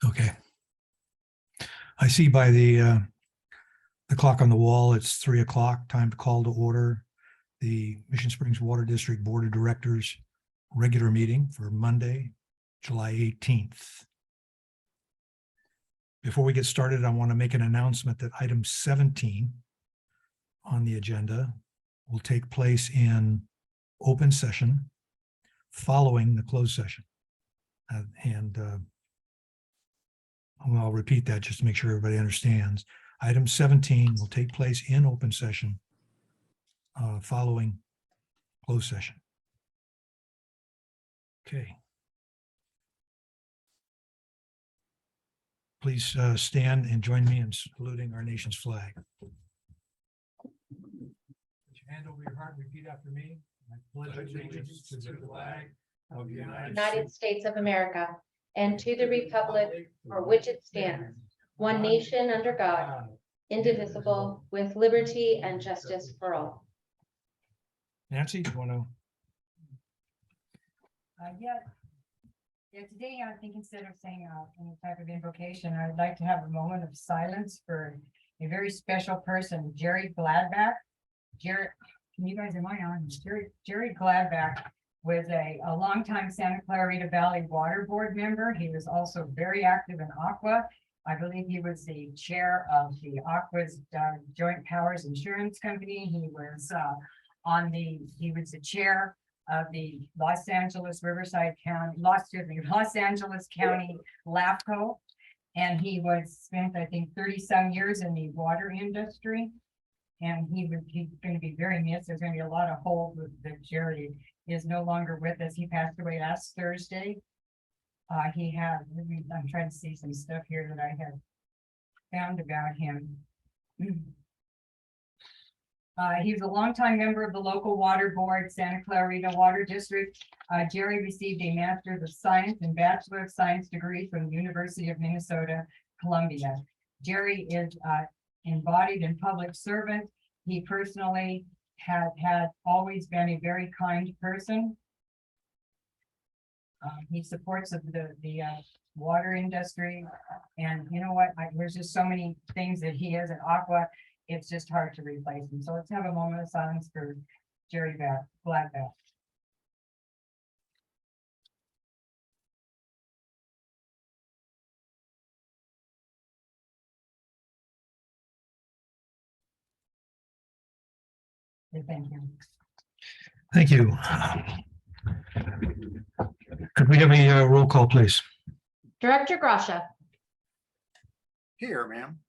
Okay. I see by the clock on the wall, it's 3 o'clock, time to call to order the Mission Springs Water District Board of Directors regular meeting for Monday, July 18th. Before we get started, I want to make an announcement that item 17 on the agenda will take place in open session following the closed session. I'll repeat that just to make sure everybody understands. Item 17 will take place in open session following closed session. Okay. Please stand and join me in saluting our nation's flag. Put your hand over your heart and repeat after me. I pledge allegiance to the flag of the United States of America and to the republic for which it stands, one nation under God, indivisible, with liberty and justice for all. Nancy, do you want to? Yeah, today I think instead of saying any type of invocation, I'd like to have a moment of silence for a very special person, Jerry Gladback. Jerry, can you guys, am I on? Jerry Gladback was a longtime Santa Clarita Valley Water Board member. He was also very active in Aqua. I believe he was the chair of the Aqua's Joint Powers Insurance Company. He was the chair of the Los Angeles County LAFCO, and he spent I think 30 some years in the water industry, and he's going to be very missed. There's going to be a lot of holes with that. Jerry is no longer with us. He passed away last Thursday. I'm trying to see some stuff here that I have found about him. He was a longtime member of the local water board, Santa Clarita Water District. Jerry received a Master's of Science and Bachelor of Science degree from the University of Minnesota, Columbia. Jerry is embodied and public servant. He personally had always been a very kind person. He supports the water industry, and you know what? There's just so many things that he is at Aqua. It's just hard to replace him. So let's have a moment of silence for Jerry Gladback. Thank you. Thank you. Could we have a roll call, please? Director Grasha. Here, ma'am.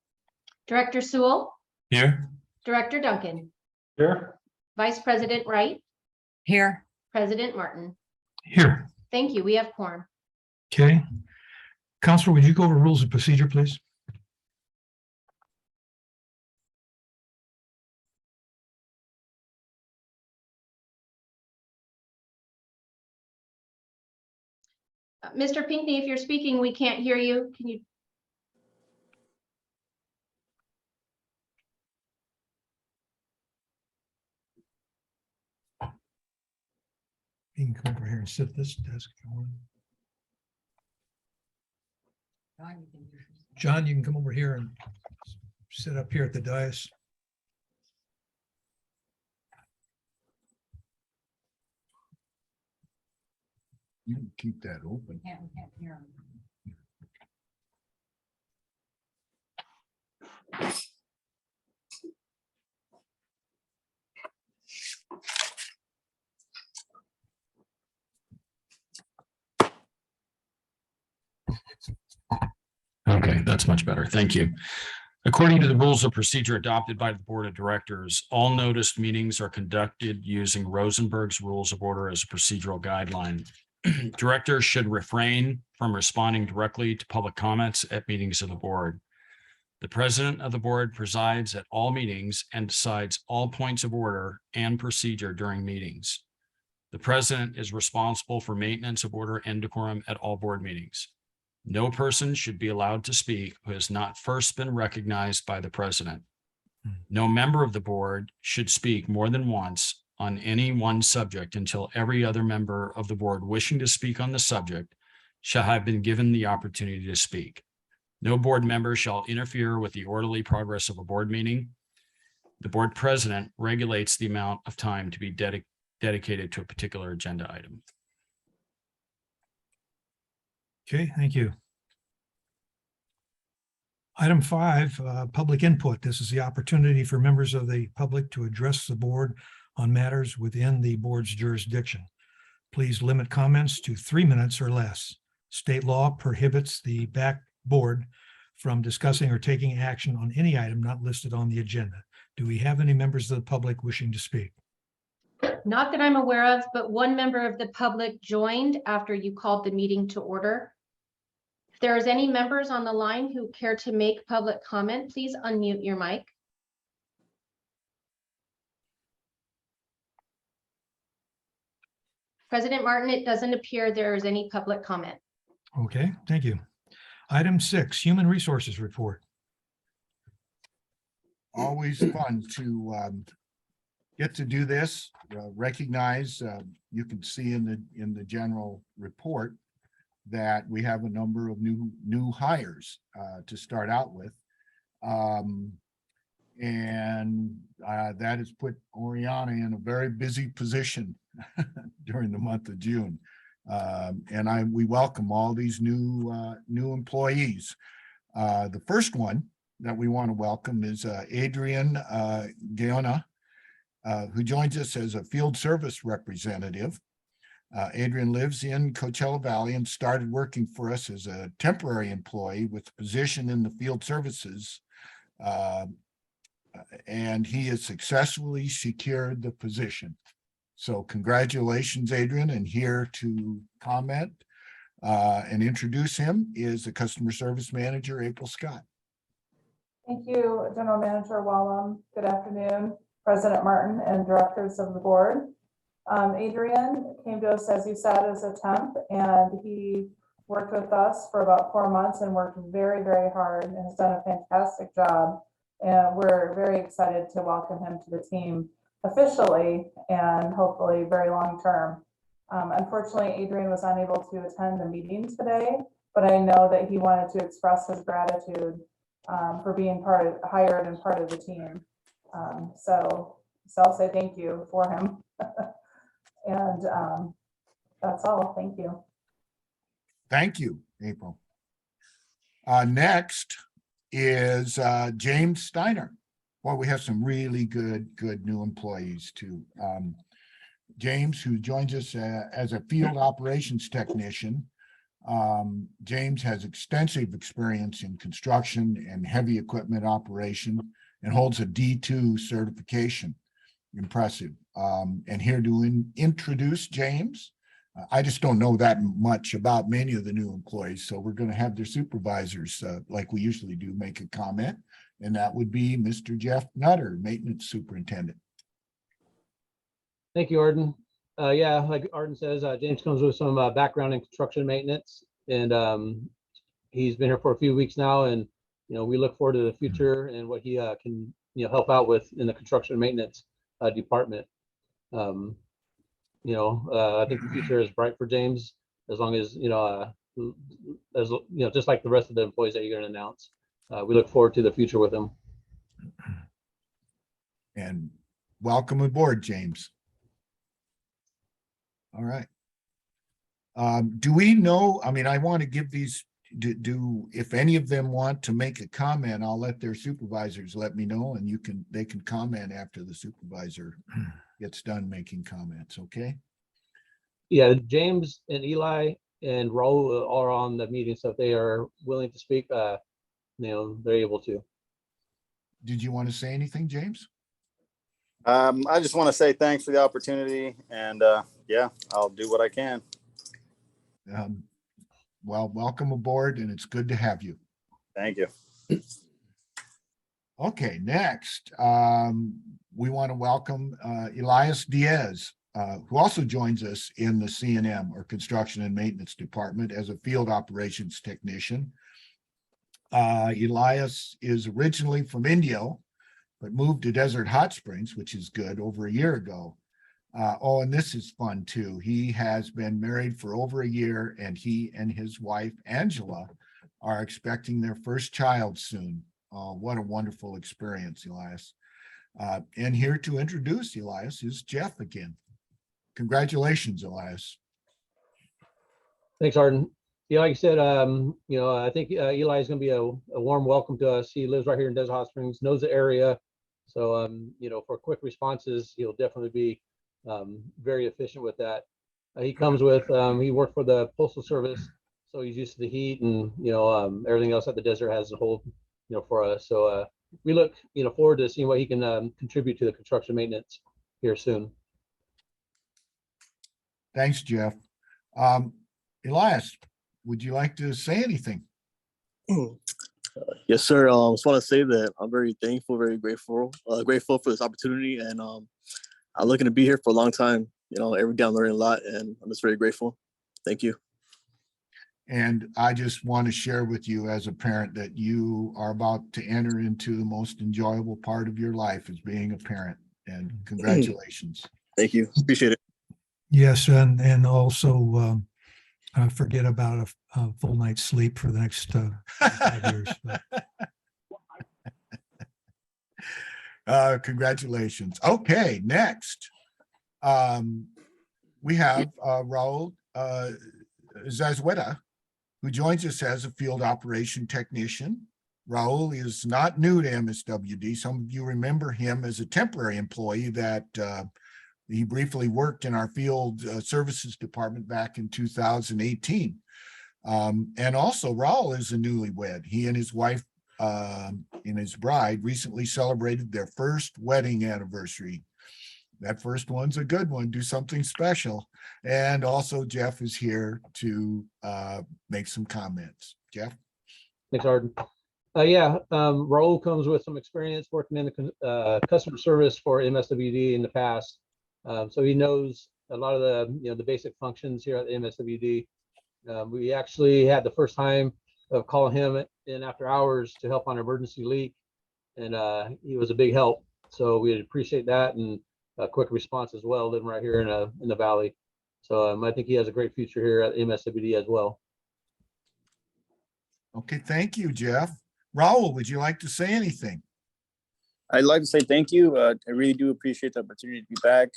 Director Sewell. Here. Director Duncan. Here. Vice President Wright. Here. President Martin. Here. Thank you. We have quorum. Okay. Counselor, would you go over rules of procedure, please? Mr. Pinckney, if you're speaking, we can't hear you. Can you? You can come over here and sit at this desk. John, you can come over here and sit up here at the dais. You can keep that open. We can't hear him. Okay, that's much better. Thank you. According to the rules of procedure adopted by the Board of Directors, all noticed meetings are conducted using Rosenberg's Rules of Order as a procedural guideline. Directors should refrain from responding directly to public comments at meetings of the board. The president of the board presides at all meetings and decides all points of order and procedure during meetings. The president is responsible for maintenance of order and decorum at all board meetings. No person should be allowed to speak who has not first been recognized by the president. No member of the board should speak more than once on any one subject until every other member of the board wishing to speak on the subject shall have been given the opportunity to speak. No board member shall interfere with the orderly progress of a board meeting. The board president regulates the amount of time to be dedicated to a particular agenda item. Okay, thank you. Item 5, public input. This is the opportunity for members of the public to address the board on matters within the board's jurisdiction. Please limit comments to 3 minutes or less. State law prohibits the back board from discussing or taking action on any item not listed on the agenda. Do we have any members of the public wishing to speak? Not that I'm aware of, but one member of the public joined after you called the meeting to order. If there is any members on the line who care to make public comment, please unmute your mic. President Martin, it doesn't appear there is any public comment. Okay, thank you. Item 6, human resources report. Always fun to get to do this, recognize, you can see in the general report that we have a number of new hires to start out with. And that has put Oriana in a very busy position during the month of June. And we welcome all these new employees. The first one that we want to welcome is Adrian Gaona, who joins us as a field service representative. Adrian lives in Coachella Valley and started working for us as a temporary employee with a position in the field services. And he has successfully secured the position. So congratulations, Adrian, and here to comment and introduce him is the customer service manager, April Scott. Thank you, General Manager Wallum. Good afternoon, President Martin and directors of the board. Adrian came to us, as you said, as a temp, and he worked with us for about 4 months and worked very, very hard and has done a fantastic job. And we're very excited to welcome him to the team officially and hopefully very long term. Unfortunately, Adrian was unable to attend the meeting today, but I know that he wanted to express his gratitude for being hired and part of the team. So I'll say thank you for him. And that's all. Thank you. Thank you, April. Next is James Steiner. Well, we have some really good new employees too. James, who joins us as a field operations technician. James has extensive experience in construction and heavy equipment operation and holds a D2 certification. Impressive. And here to introduce James. I just don't know that much about many of the new employees, so we're going to have their supervisors, like we usually do, make a comment, and that would be Mr. Jeff Nutter, maintenance superintendent. Thank you, Arden. Yeah, like Arden says, James comes with some background in construction maintenance, and he's been here for a few weeks now, and we look forward to the future and what he can help out with in the construction maintenance department. I think the future is bright for James, as long as just like the rest of the employees that you're going to announce. We look forward to the future with him. And welcome aboard, James. All right. Do we know, I want to give these, if any of them want to make a comment, I'll let their supervisors let me know, and they can comment after the supervisor gets done making comments, okay? Yeah, James and Eli and Raul are on the meeting, so if they are willing to speak, they're able to. Did you want to say anything, James? I just want to say thanks for the opportunity, and yeah, I'll do what I can. Well, welcome aboard, and it's good to have you. Thank you. Okay, next, we want to welcome Elias Diaz, who also joins us in the C&M, or Construction and Maintenance Department, as a field operations technician. Elias is originally from Indio, but moved to Desert Hot Springs, which is good, over a year ago. And this is fun too. He has been married for over a year, and he and his wife, Angela, are expecting their first child soon. What a wonderful experience, Elias. And here to introduce Elias is Jeff again. Congratulations, Elias. Thanks, Arden. Yeah, like I said, I think Eli is going to be a warm welcome to us. He lives right here in Desert Hot Springs, knows the area. So, for quick responses, he'll definitely be very efficient with that. He comes with, he worked for the Postal Service, so he's used to the heat and, everything else that the desert has to hold, for us. So we look, forward to seeing what he can contribute to the construction maintenance here soon. Thanks, Jeff. Elias, would you like to say anything? Yes, sir. I just want to say that I'm very thankful, very grateful for this opportunity, and I'm looking to be here for a long time. Every day I'm learning a lot, and I'm just very grateful. Thank you. And I just want to share with you as a parent that you are about to enter into the most enjoyable part of your life as being a parent. And congratulations. Thank you. Appreciate it. Yes, and also forget about a full night's sleep for the next 5 years. Congratulations. Okay, next. We have Raul Zazweda, who joins us as a field operation technician. Raul is not new to MSWD. Some of you remember him as a temporary employee that he briefly worked in our field services department back in 2018. And also Raul is a newlywed. He and his wife and his bride recently celebrated their first wedding anniversary. That first one's a good one. Do something special. And also Jeff is here to make some comments. Jeff? Thanks, Arden. Raul comes with some experience working in the customer service for MSWD in the past. So he knows a lot of the basic functions here at the MSWD. We actually had the first time of calling him in after hours to help on an emergency leak, and he was a big help. So we appreciate that, and a quick response as well, living right here in the valley. So I think he has a great future here at MSWD as well. Okay, thank you, Jeff. Raul, would you like to say anything? I'd like to say thank you. I really do appreciate the opportunity to be back.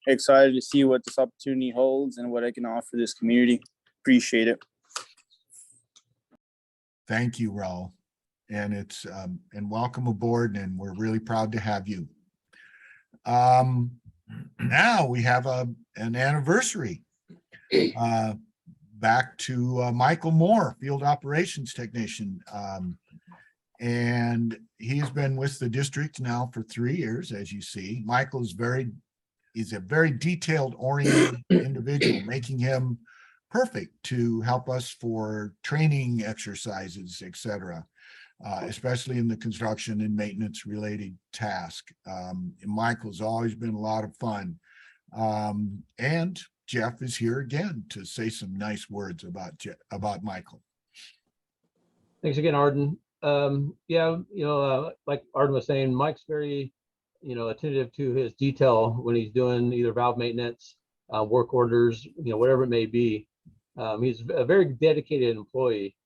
Excited to see what this opportunity holds and what I can offer this community. Appreciate it. Thank you, Raul. And it's and welcome aboard, and we're really proud to have you. Now we have an anniversary. Back to Michael Moore, field operations technician. And he's been with the district now for 3 years, as you see. Michael is a very detailed oriented individual, making him perfect to help us for training exercises, etc., especially in the construction and maintenance related task. Michael's always been a lot of fun. And Jeff is here again to say some nice words about Michael. Thanks again, Arden. Like Arden was saying, Mike's very, attentive to his detail when he's doing either valve maintenance, work orders, whatever it may be. He's a very dedicated employee.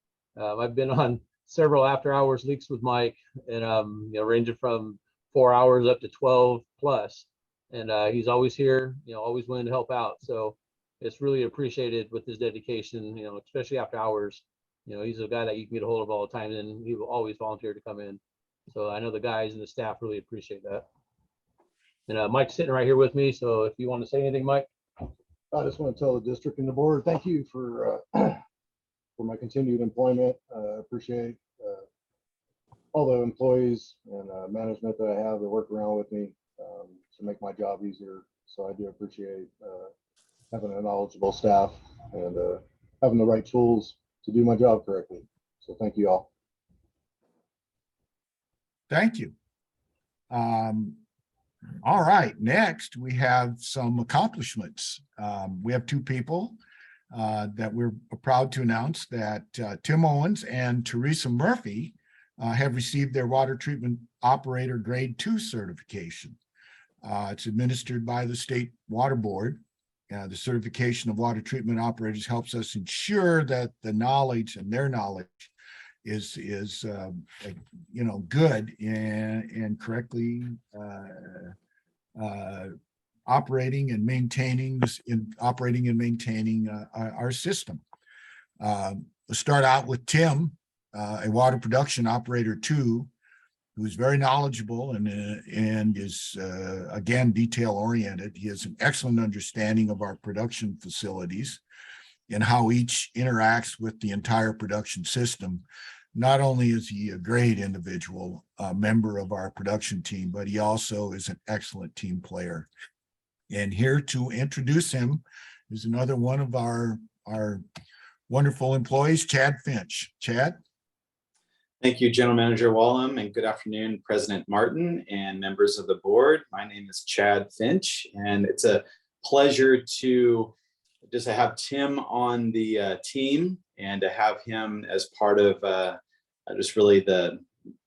I've been on several after hours leaks with Mike, and ranging from 4 hours up to 12 plus. And he's always here, always willing to help out. So it's really appreciated with his dedication, especially after hours. He's a guy that you can get a hold of all the time, and he will always volunteer to come in. So I know the guys and the staff really appreciate that. And Mike's sitting right here with me. So if you want to say anything, Mike. I just want to tell the district and the board, thank you for my continued employment. Appreciate all the employees and management that I have that work around with me to make my job easier. So I do appreciate having a knowledgeable staff and having the right tools to do my job correctly. So thank you all. Thank you. All right, next we have some accomplishments. We have two people that we're proud to announce that Tim Owens and Teresa Murphy have received their water treatment operator grade 2 certification. It's administered by the State Water Board, The certification of water treatment operators helps us ensure that the knowledge and their knowledge is good and correctly operating and maintaining our system. We'll start out with Tim, a water production operator 2, who's very knowledgeable and is again detail oriented. He has an excellent understanding of our production facilities and how each interacts with the entire production system. Not only is he a great individual, member of our production team, but he also is an excellent team player. And here to introduce him is another one of our wonderful employees, Chad Finch. Chad? Thank you, General Manager Wallum, and good afternoon, President Martin and members of the board. My name is Chad Finch, and it's a pleasure to just have Tim on the team and to have him as part of just really the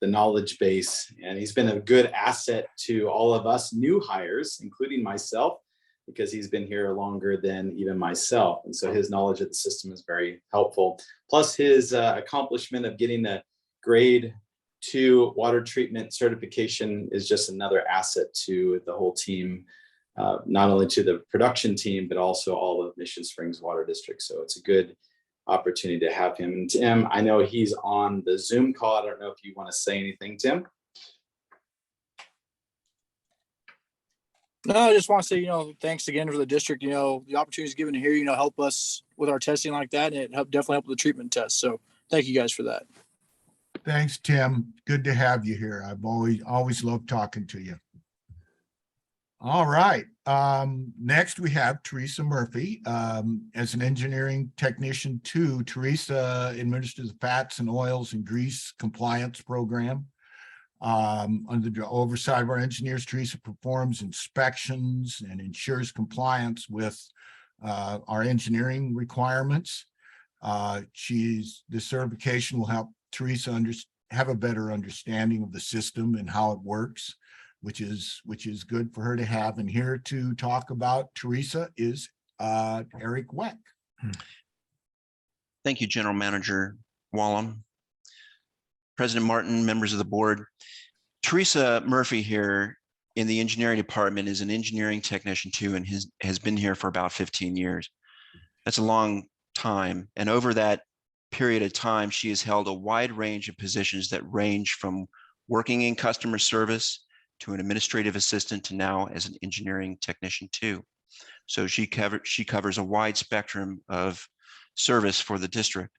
knowledge base. And he's been a good asset to all of us new hires, including myself, because he's been here longer than even myself. And so his knowledge of the system is very helpful. Plus his accomplishment of getting a grade 2 water treatment certification is just another asset to the whole team, not only to the production team, but also all of Mission Springs Water District. So it's a good opportunity to have him. And Tim, I know he's on the Zoom call. I don't know if you want to say anything, Tim. No, I just want to say, thanks again for the district, the opportunities given here, help us with our testing like that. And it definitely helped with the treatment test. So thank you guys for that. Thanks, Tim. Good to have you here. I've always loved talking to you. All right. Next we have Teresa Murphy. As an engineering technician 2, Teresa administers the fats and oils and grease compliance program. Under the oversight of our engineers, Teresa performs inspections and ensures compliance with our engineering requirements. The certification will help Teresa have a better understanding of the system and how it works, which is good for her to have. And here to talk about Teresa is Eric Weck. Thank you, General Manager Wallum, President Martin, members of the board. Teresa Murphy here in the engineering department is an engineering technician 2 and has been here for about 15 years. That's a long time. And over that period of time, she has held a wide range of positions that range from working in customer service to an administrative assistant to now as an engineering technician 2. So she covers a wide spectrum of service for the district.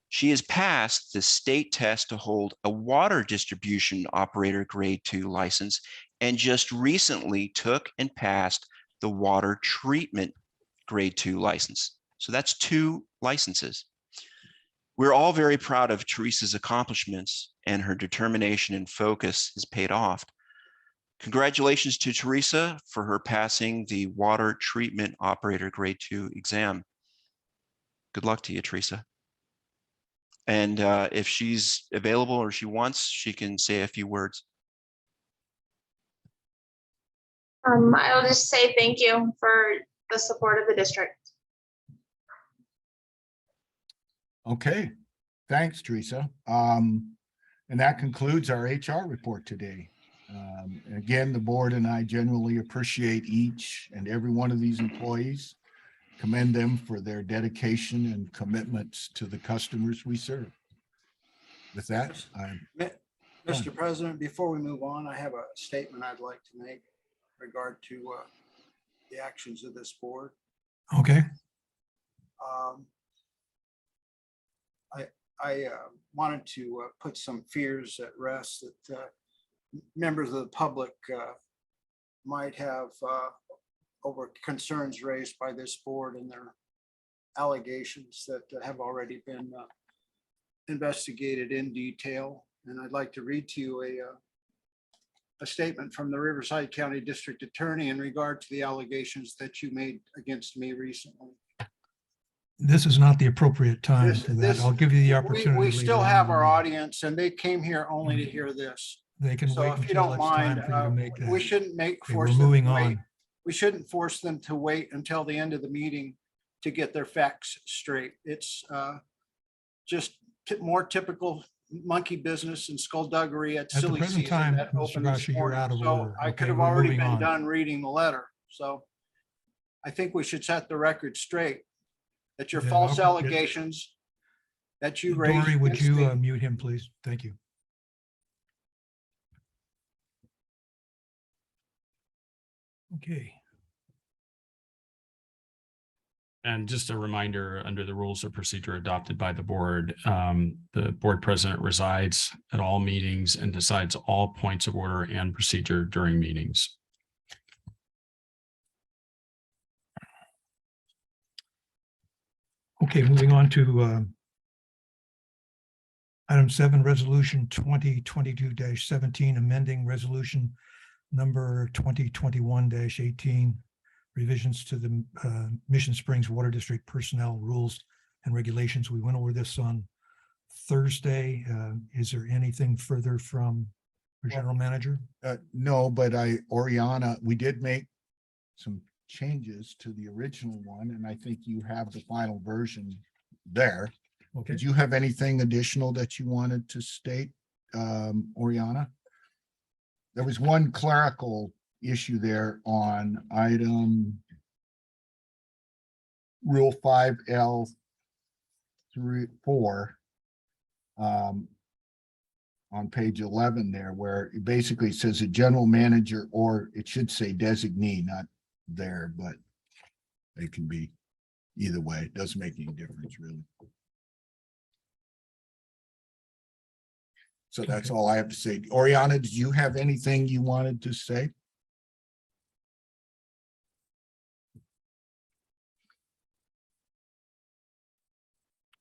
She has passed the state test to hold a water distribution operator grade 2 license and just recently took and passed the water treatment grade 2 license. So that's 2 licenses. We're all very proud of Teresa's accomplishments, and her determination and focus has paid off. Congratulations to Teresa for her passing the water treatment operator grade 2 exam. Good luck to you, Teresa. And if she's available or she wants, she can say a few words. I'll just say thank you for the support of the district. Okay, thanks, Teresa. And that concludes our HR report today. Again, the board and I genuinely appreciate each and every one of these employees, commend them for their dedication and commitments to the customers we serve. With that, Mr. President, before we move on, I have a statement I'd like to make in regard to the actions of this board. Okay. I wanted to put some fears at rest that members of the public might have over concerns raised by this board and their allegations that have already been investigated in detail. And I'd like to read to you a statement from the Riverside County District Attorney in regard to the allegations that you made against me recently. This is not the appropriate time for that. I'll give you the opportunity. We still have our audience and they came here only to hear this. They can So wait if you until don't it's time mind, for you to make that. we shouldn't make Okay, force we're them moving wait. on. we shouldn't force them to wait until the end of the meeting to get their facts straight. It's just more typical monkey business and skullduggery at the silly present season time, that Mr. opened this Gracia, you're morning. out of So order. I Okay, could have we're already moving been on. done reading the letter. So I think we should set the record straight that your Then false I'll- allegations that you raised. Dory, would against you me- mute him, please? Thank you. Okay. And just a reminder, under the rules of procedure adopted by the board president resides at all meetings and decides all points of order and procedure during meetings. Okay, moving on to item 7, resolution 2022-17, amending resolution number 2021-18, revisions to the Mission Springs Water District personnel rules and regulations. We went over this on Thursday. Is there anything further from our general manager? No, but Oriana, we did make some changes to the original one, and I think you have the final version there. Okay. Did you have anything additional that you wanted to state, Oriana? There was one clerical issue there on item Rule 5L 4 on page 11 there, where it basically says a general manager, or it should say designee, not there, but it can be either way. It doesn't make any difference, really. So that's all I have to say. Oriana, did you have anything you wanted to say?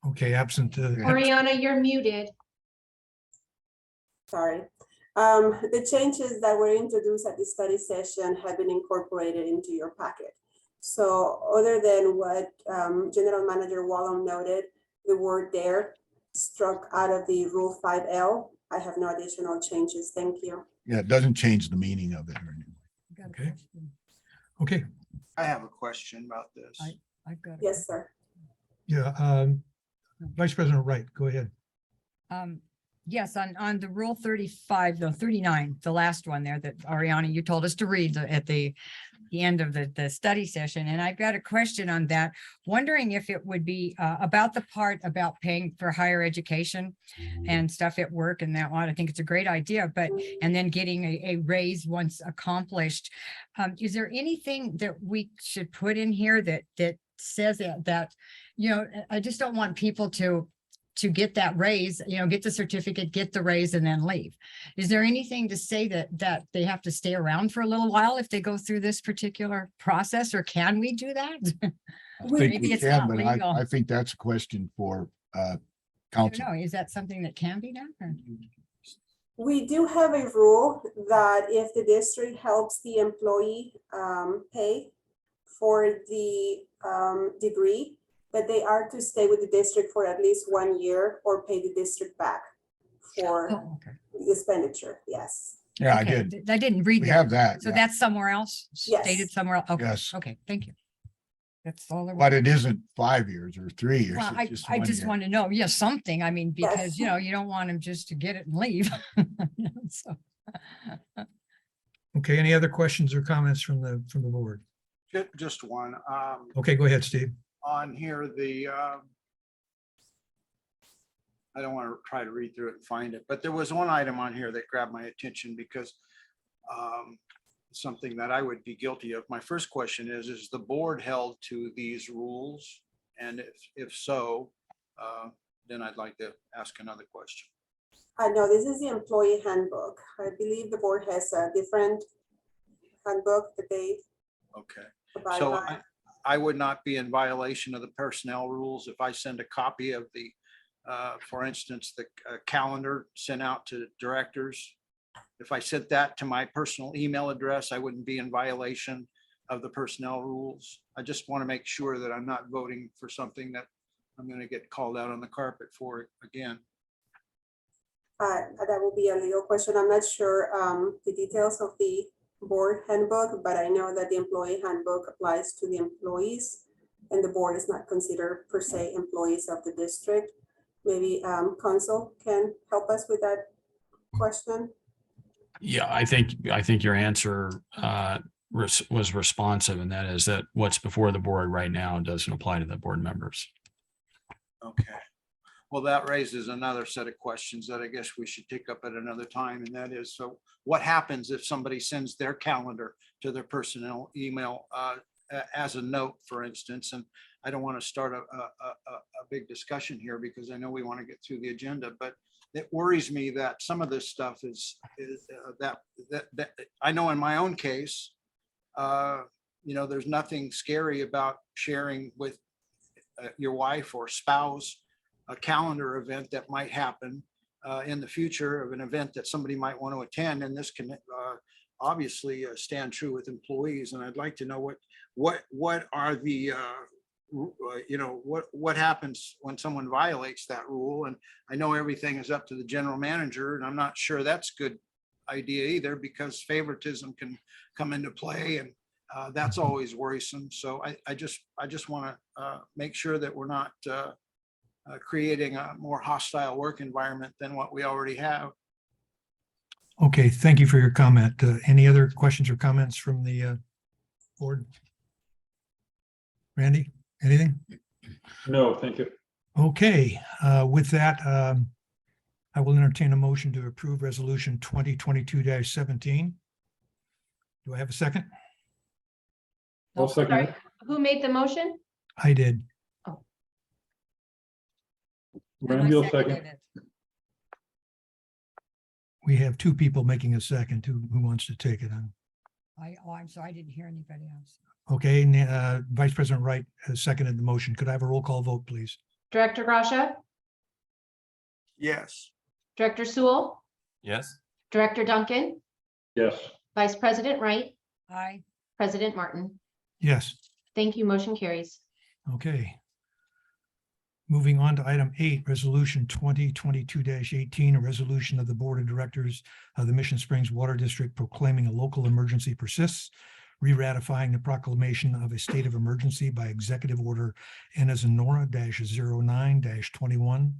Okay, absent. Oriana, you're muted. Sorry. The changes that were introduced at the study session have been incorporated into your packet. So other than what General Manager Wallum noted, the word there struck out of the Rule 5L. I have no additional changes. Thank you. Yeah, it doesn't change the meaning of it or anything. Okay. Okay. I have a question about this. I've got. Yes, sir. Yeah. Vice President Wright, go ahead. Yes, on the Rule 35, though 39, the last one there that Ariana, you told us to read at the end of the study session. And I've got a question on that, wondering if it would be about the part about paying for higher education and stuff at work and that one. I think it's a great idea, but and then getting a raise once accomplished. Is there anything that we should put in here that says that, you know, I just don't want people to get that raise, you know, get the certificate, get the raise and then leave. Is there anything to say that they have to stay around for a little while if they go through this particular process, or can we do that? I think Maybe we it's can, not but legal. I think that's a question for I council. don't know. Is that something that can be done? Or? We do have a rule that if the district helps the employee pay for the degree, that they are to stay with the district for at least 1 year or pay the district back for Oh, okay. the expenditure. Yes. Yeah, I Okay, did. I didn't read We that. have that. So yeah. that's somewhere else? Yes. Stated somewhere else? Okay. Yes. Okay, thank you. That's all. But it isn't 5 years or 3 years. Well, it's I 1 just year. want to know, yes, something. I mean, Yes. because, you know, you don't want them just to get it and leave. So, Okay, any other questions or comments from the board? Just one. Okay, go ahead, Steve. On here, I don't want to try to read through it and find it, but there was one item on here that grabbed my attention because something that I would be guilty of. My first question is the board held to these rules? And if so, then I'd like to ask another question. No, this is the employee handbook. I believe the board has a different handbook that they Okay. abide So by. I would not be in violation of the personnel rules if I send a copy of the, for instance, the calendar sent out to directors. If I sent that to my personal email address, I wouldn't be in violation of the personnel rules. I just want to make sure that I'm not voting for something that I'm going to get called out on the carpet for again. That will be a legal question. I'm not sure the details of the board handbook, but I know that the employee handbook applies to the employees and the board is not considered per se employees of the district. Maybe council can help us with that question. Yeah, I think your answer was responsive, and that is that what's before the board right now doesn't apply to the board members. Okay. Well, that raises another set of questions that I guess we should take up at another time. And that is, so what happens if somebody sends their calendar to their personnel email as a note, for instance? And I don't want to start a big discussion here because I know we want to get through the agenda, but it worries me that some of this stuff is that I know in my own case, there's nothing scary about sharing with your wife or spouse a calendar event that might happen in the future of an event that somebody might want to attend. And this can obviously stand true with employees. And I'd like to know what are the, what happens when someone violates that rule. And I know everything is up to the general manager, and I'm not sure that's a good idea either, because favoritism can come into play, and that's always worrisome. So I just want to make sure that we're not creating a more hostile work environment than what we already have. Okay, thank you for your comment. Any other questions or comments from the board? Randy, anything? No, thank you. Okay, with that, I will entertain a motion to approve resolution 2022-17. Do I have a second? I'll second Sorry, it. who made the motion? I did. Randy will second. We have two people making a second. Who wants to take it on? I'm sorry, I didn't hear anybody else. Okay, Vice President Wright has seconded the motion. Could I have a roll call vote, please? Director Gracia, Yes. Director Sewell, Yes. Director Duncan, Yes. Vice President Wright, Aye. President Martin. Yes. Thank you. Motion carries. Okay. Moving on to item 8, resolution 2022-18, a resolution of the Board of Directors of the Mission Springs Water District proclaiming a local emergency persists, re-ratifying the proclamation of a state of emergency by Executive Order NS-09-21,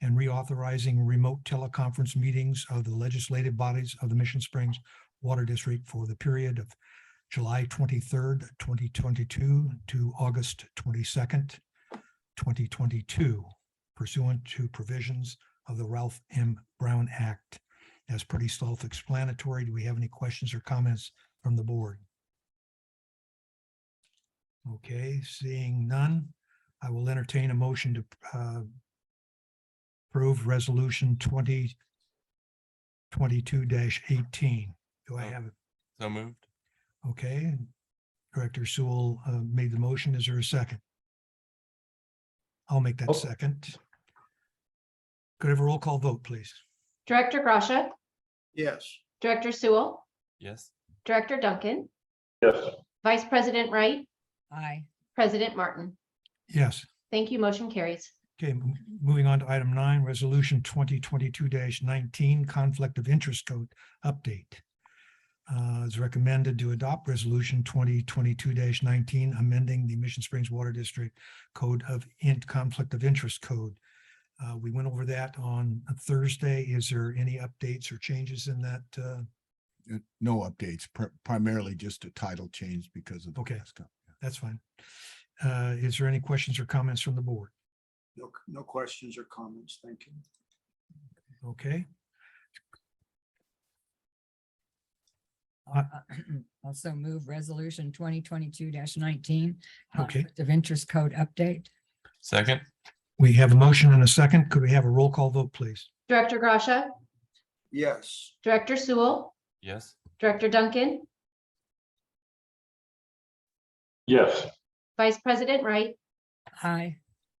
and reauthorizing remote teleconference meetings of the legislative bodies of the Mission Springs Water District for the period of July 23rd, 2022 to August 22nd, 2022, pursuant to provisions of the Ralph M. Brown Act. That's pretty self-explanatory. Do we have any questions or comments from the board? Okay, seeing none, I will entertain a motion to approve resolution 2022-18. Do I have it? So moved. Okay, Director Sewell made the motion. Is there a second? I'll make that second. Could I have a roll call vote, please? Director Gracia, Yes. Director Sewell, Yes. Director Duncan, Yes. Vice President Wright, Aye. President Martin. Yes. Thank you. Motion carries. Okay, moving on to item 9, resolution 2022-19, conflict of interest code update. It's recommended to adopt resolution 2022-19, amending the Mission Springs Water District Code of Conflict of Interest Code. We went over that on a Thursday. Is there any updates or changes in that? No updates, primarily just a title change because of. Okay, that's fine. Is there any questions or comments from the board? No questions or comments. Thank you. Okay. Also move resolution 2022-19. Okay. Of interest code update. Second. We have a motion and a second. Could we have a roll call vote, please? Director Gracia, Yes. Director Sewell, Yes. Director Duncan, Yes. Vice President Wright, Aye.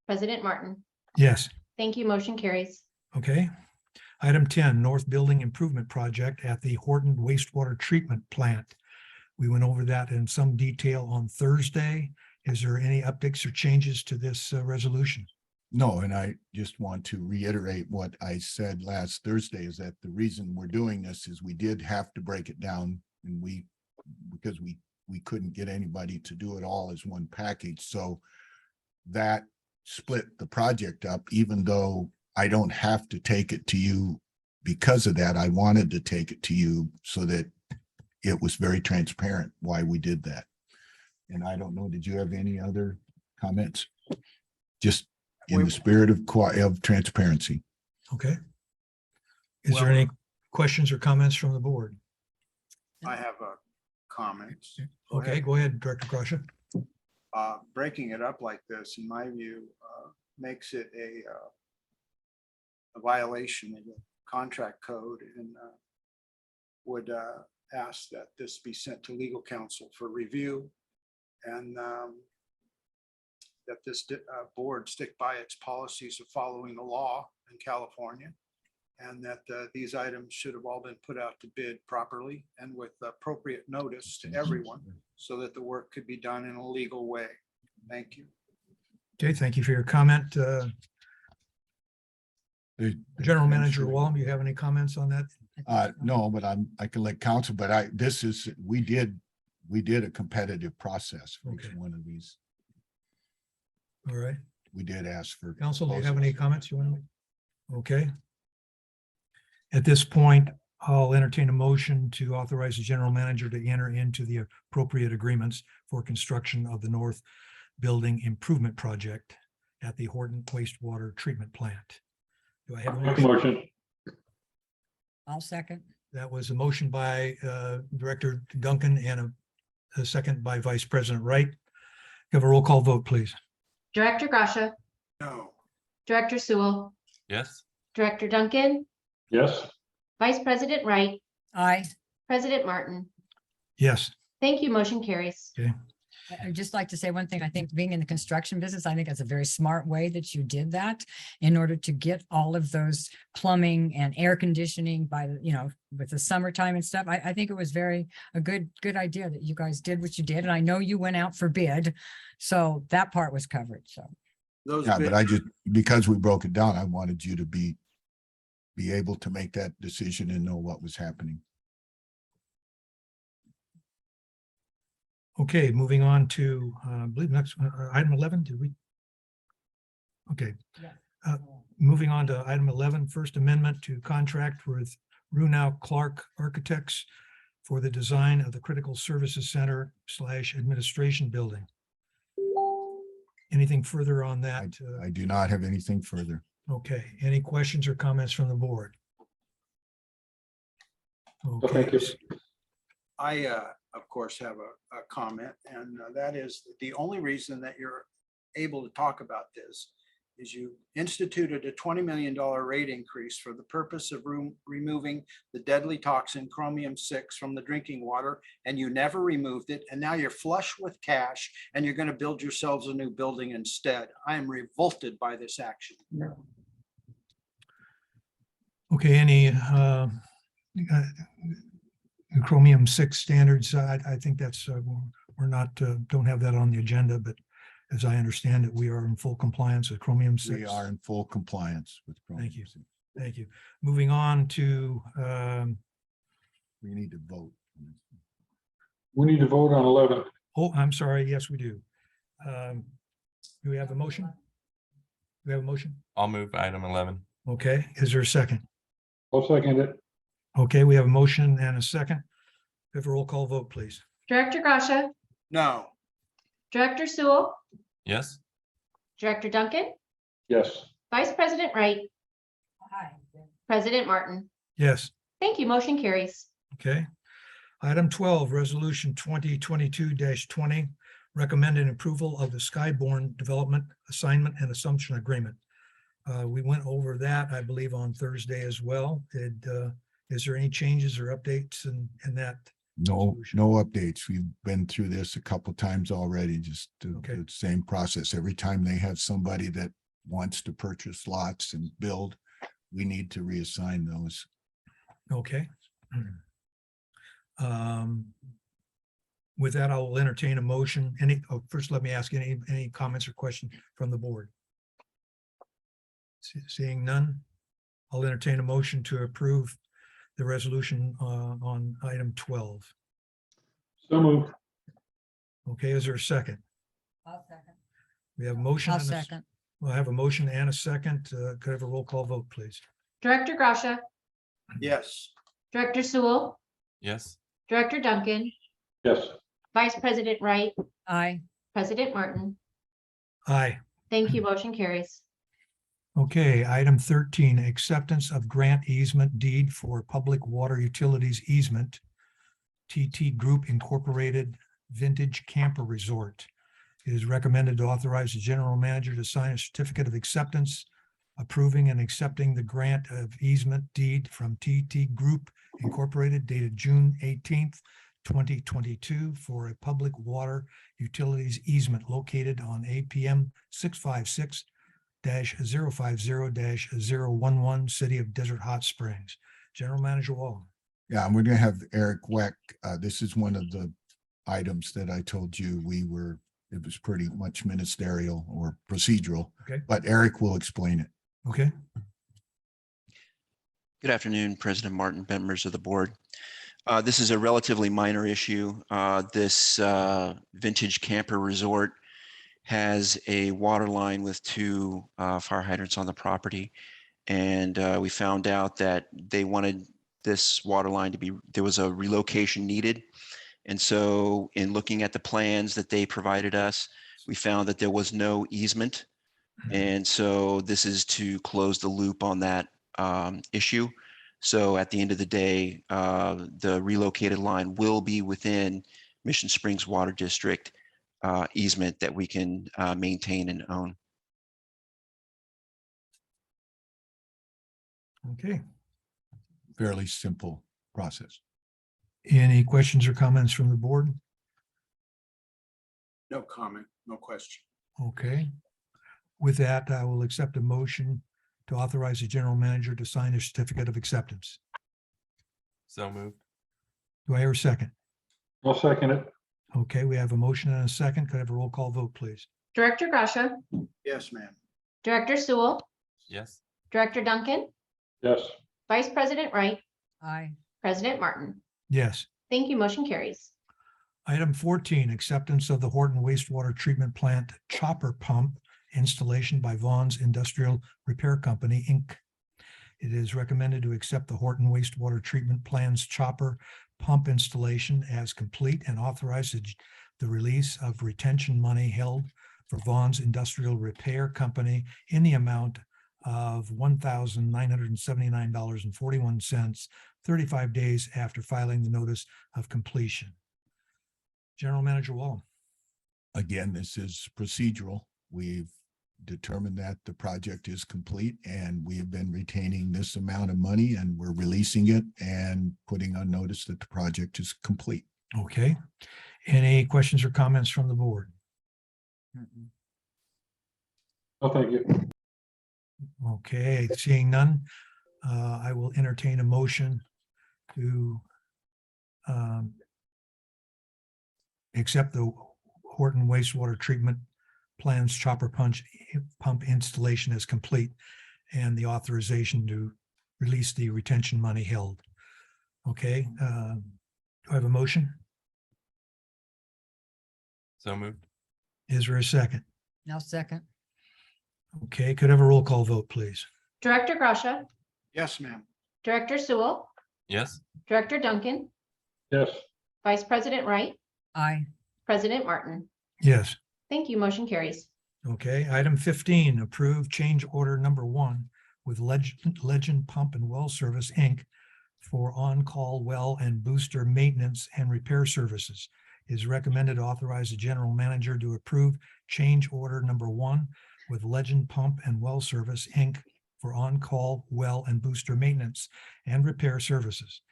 President Martin. Yes. Thank you. Motion carries. Okay. Item 10, North Building Improvement Project at the Horton Wastewater Treatment Plant. We went over that in some detail on Thursday. Is there any updates or changes to this resolution? No, and I just want to reiterate what I said last Thursday, is that the reason we're doing this is we did have to break it down, and we because we couldn't get anybody to do it all as one package. So that split the project up, even though I don't have to take it to you because of that. I wanted to take it to you so that it was very transparent why we did that. And I don't know, did you have any other comments? Just in the spirit of transparency. Okay. Is there any questions or comments from the board? I have a comment. Okay, go ahead, Director Crusher. Breaking it up like this, in my view, makes it a violation of the contract code, and would ask that this be sent to legal counsel for review, and that this board stick by its policies of following the law in California, and that these items should have all been put out to bid properly and with appropriate notice to everyone, so that the work could be done in a legal way. Thank you. Okay, thank you for your comment. General Manager Wallum, you have any comments on that? No, but I can let counsel, but we did a competitive process for each one of these. All right. We did ask for. Counsel, do you have any comments you want to make? Okay. At this point, I'll entertain a motion to authorize the general manager to enter into the appropriate agreements for construction of the North Building Improvement Project at the Horton Wastewater Treatment Plant. Do I have a Make a motion? motion. I'll second. That was a motion by Director Duncan and a second by Vice President Wright. Have a roll call vote, please. Director Grasha, No. Director Sewell, Yes. Director Duncan, Yes. Vice President Wright, Aye. President Martin. Yes. Thank you. Motion carries. Okay. I'd just like to say one thing. I think being in the construction business, I think that's a very smart way that you did that in order to get all of those plumbing and air conditioning by, with the summertime and stuff. I think it was a good idea that you guys did what you did. And I know you went out for bid, so that part was covered. So. Yeah, but I just, because we broke it down, I wanted you to be able to make that decision and know what was happening. Okay, moving on to, I believe next, item 11, did we? Okay. Moving on to item 11, First Amendment to contract with Runau Clark Architects for the design of the Critical Services Center / Administration Building. Anything further on that? I do not have anything further. Okay, any questions or comments from the board? Well, Okay, thank you. I, of course, have a comment, and that is the only reason that you're able to talk about this is you instituted a $20 million rate increase for the purpose of removing the deadly toxin chromium-6 from the drinking water, and you never removed it, and now you're flush with cash, and you're going to build yourselves a new building instead. I am revolted by this action. okay, any chromium-6 standards, I think that's, we're not, don't have that on the agenda, but as I understand it, we are in full compliance with chromium-6. We are in full compliance with. Thank you. Thank you. Moving on to, We need to vote. We need to vote on 11. oh, I'm sorry. Yes, we do. Do we have a motion? Do we have a motion? I'll move item 11. Okay, is there a second? I'll second it. Okay, we have a motion and a second. Have a roll call vote, please. Director Grasha, No. Director Sewell, Yes. Director Duncan, Yes. Vice President Wright, President Martin. Yes. Thank you. Motion carries. Okay. Item 12, Resolution 2022-20, recommending approval of the Skyborne Development Assignment and Assumption Agreement. We went over that, I believe, on Thursday as well. Is there any changes or updates in that? No updates. We've been through this a couple times already, just the same process. Every time they have somebody that wants to purchase lots and build, we need to reassign those. Okay. With that, I will entertain a motion. First, let me ask any comments or questions from the board. Seeing none, I'll entertain a motion to approve the resolution on item 12. So moved. Okay, is there a second? I'll second. We have a motion. I'll and a s- second. We'll have a motion and a second. Could I have a roll call vote, please? Director Gracia, Yes. Director Sewell, Yes. Director Duncan, Yes. Vice President Wright, Aye. President Martin. Aye. Thank you. Motion carries. Okay, item 13, acceptance of grant easement deed for public water utilities easement. TT Group Incorporated Vintage Camper Resort. It is recommended to authorize the general manager to sign a certificate of acceptance, approving and accepting the grant of easement deed from TT Group Incorporated dated June 18th, 2022 for a public water utilities easement located on APM 656-050-011, City of Desert Hot Springs. General Manager Wallen. Yeah, and we're gonna have Eric Weck. This is one of the items that I told you it was pretty much ministerial or procedural, Okay. but Eric will explain it. Okay. Good afternoon, President Martin, members of the board. This is a relatively minor issue. This vintage camper resort has a water line with two fire hydrants on the property. And we found out that they wanted this water line to be, there was a relocation needed. And so in looking at the plans that they provided us, we found that there was no easement. And so this is to close the loop on that issue. So at the end of the day, the relocated line will be within Mission Springs Water District easement that we can maintain and own. Okay. Fairly simple process. Any questions or comments from the board? No comment, no question. Okay. With that, I will accept a motion to authorize the general manager to sign a certificate of acceptance. So moved. Do I hear a second? I'll second it. Okay, we have a motion and a second. Could I have a roll call vote, please? Director Gracia, Yes, ma'am. Director Sewell, Yes. Director Duncan, Yes. Vice President Wright, Aye. President Martin. Yes. Thank you. Motion carries. Item 14, acceptance of the Horton wastewater treatment plant chopper pump installation by Vaughn's Industrial Repair Company, Inc. It is recommended to accept the Horton wastewater treatment plant's chopper pump installation as complete and authorize the release of retention money held for Vaughn's Industrial Repair Company in the amount of $1,979.41, 35 days after filing the notice of completion. General Manager Wall. Again, this is procedural. We've determined that the project is complete and we have been retaining this amount of money and we're releasing it and putting on notice that the project is complete. Okay. Any questions or comments from the board? Oh, thank you. Okay, seeing none, I will entertain a motion to accept the Horton wastewater treatment plans chopper pump installation as complete and the authorization to release the retention money held. Okay, do I have a motion? So moved. Is there a second? Now second. Okay, could I have a roll call vote, please? Director Gracia, Yes, ma'am. Director Sewell, Yes. Director Duncan, Yes. Vice President Wright, Aye. President Martin. Yes. Thank you. Motion carries. Okay, item 15, approve change order number 1 with Legend Pump and Well Service, Inc. for on-call well and booster maintenance and repair services. It is recommended to authorize the general manager to approve change order number 1 with Legend Pump and Well Service, Inc. for on-call well and booster maintenance and repair services.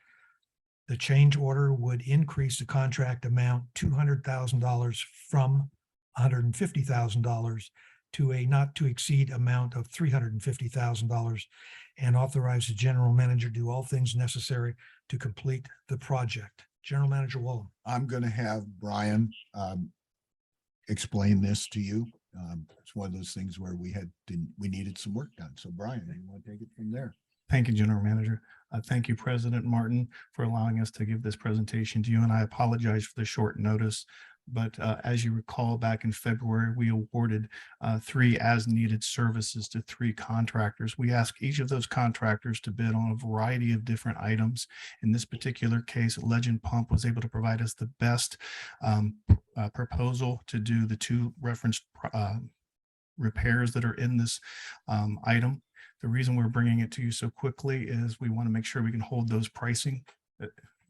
The change order would increase the contract amount $200,000 from $150,000 to a not to exceed amount of $350,000 and authorize the general manager to do all things necessary to complete the project. General Manager Wallen. I'm going to have Brian explain this to you. It's one of those things where we needed some work done. So Brian, you want to take it from there? Thank you, General Manager. Thank you, President Martin, for allowing us to give this presentation to you. And I apologize for the short notice. But as you recall, back in February, we awarded 3 as-needed services to 3 contractors. We asked each of those contractors to bid on a variety of different items. In this particular case, Legend Pump was able to provide us the best proposal to do the 2 referenced repairs that are in this item. The reason we're bringing it to you so quickly is we want to make sure we can hold those pricing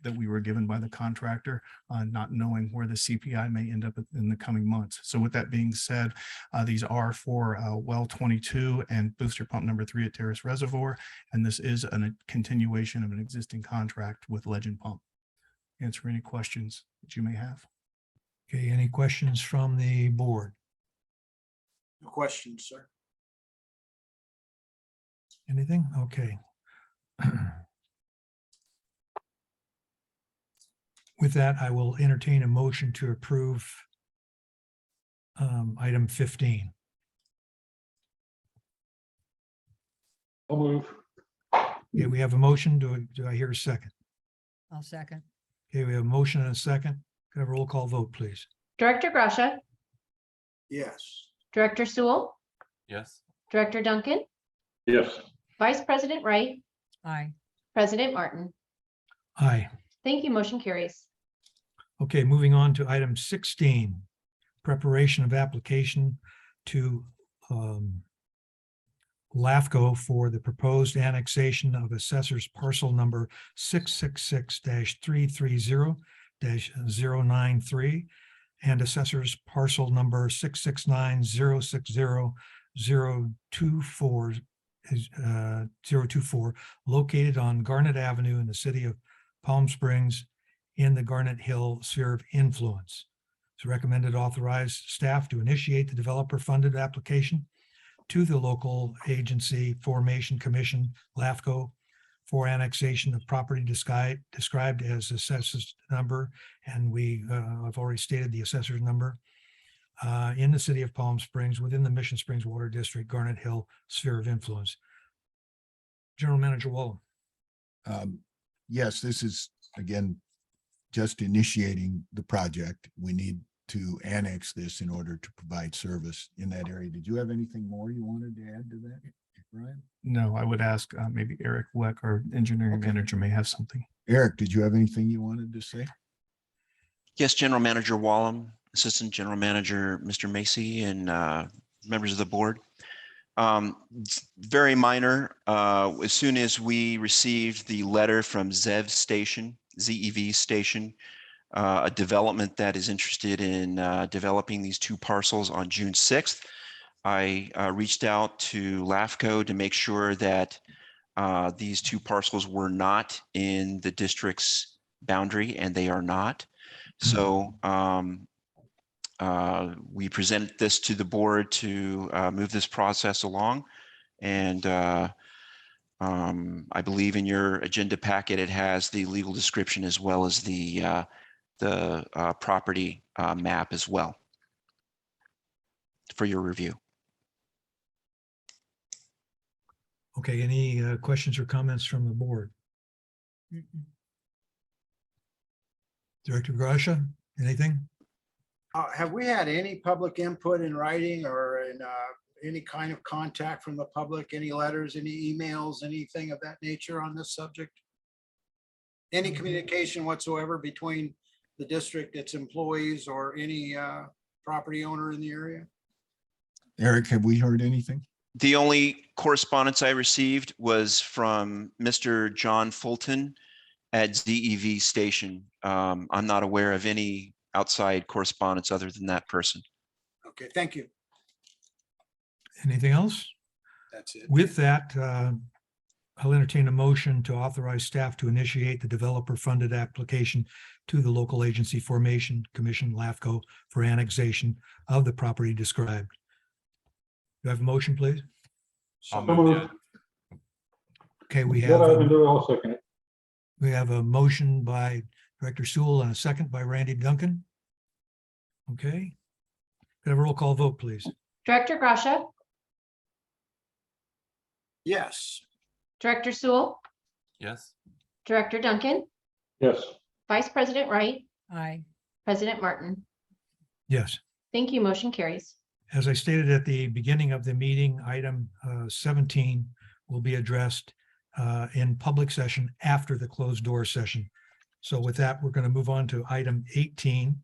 that we were given by the contractor, not knowing where the CPI may end up in the coming months. So with that being said, these are for well 22 and booster pump number 3 at Terrace Reservoir. And this is a continuation of an existing contract with Legend Pump. Answer any questions that you may have. Okay, any questions from the board? No questions, sir. Anything? Okay. With that, I will entertain a motion to approve item 15. I'll move. Okay, we have a motion. Do I hear a second? I'll second. Okay, we have a motion and a second. Could I have a roll call vote, please? Director Gracia, Yes. Director Sewell, Yes. Director Duncan, Yes. Vice President Wright, Aye. President Martin. Aye. Thank you. Motion carries. Okay, moving on to item 16, preparation of application to LAFCO for the proposed annexation of assessor's parcel number 666-330-093 and assessor's parcel number 669-060-024 located on Garnet Avenue in the city of Palm Springs in the Garnet Hill sphere of influence. It's recommended authorize staff to initiate the developer-funded application to the local agency formation commission, LAFCO, for annexation of property described as assessor's number, and I've already stated the assessor's number, in the city of Palm Springs within the Mission Springs Water District, Garnet Hill sphere of influence. General Manager Wallen. Yes, this is, again, just initiating the project. We need to annex this in order to provide service in that area. Did you have anything more you wanted to add to that, Brian? No, I would ask maybe Eric Weck, our engineering manager, may have something. Eric, did you have anything you wanted to say? Yes, General Manager Wallum, Assistant General Manager, Mr. Macy, and members of the board. Very minor. As soon as we received the letter from ZEV Station, ZEV Station, a development that is interested in developing these 2 parcels on June 6th, I reached out to LAFCO to make sure that these 2 parcels were not in the district's boundary, and they are not. So we presented this to the board to move this process along. And I believe in your agenda packet, it has the legal description as well as the property map as well for your review. Okay, any questions or comments from the board? Director Gracia, anything? Have we had any public input in writing or in any kind of contact from the public, any letters, any emails, anything of that nature on this subject? Any communication whatsoever between the district, its employees, or any property owner in the area? Eric, have we heard anything? The only correspondence I received was from Mr. John Fulton at ZEV Station. I'm not aware of any outside correspondence other than that person. Okay, thank you. Anything else? That's it. With that, I'll entertain a motion to authorize staff to initiate the developer-funded application to the local agency formation commission, LAFCO, for annexation of the property described. Do I have a motion, please? I'll move. Okay, we What have, I can do, I'll second it. we have a motion by Director Sewell and a second by Randy Duncan. Okay. Could I have a roll call vote, please? Director Gracia, Yes. Director Sewell, Yes. Director Duncan, Yes. Vice President Wright, Aye. President Martin. Yes. Thank you. Motion carries. As I stated at the beginning of the meeting, item 17 will be addressed in public session after the closed door session. So with that, we're going to move on to item 18.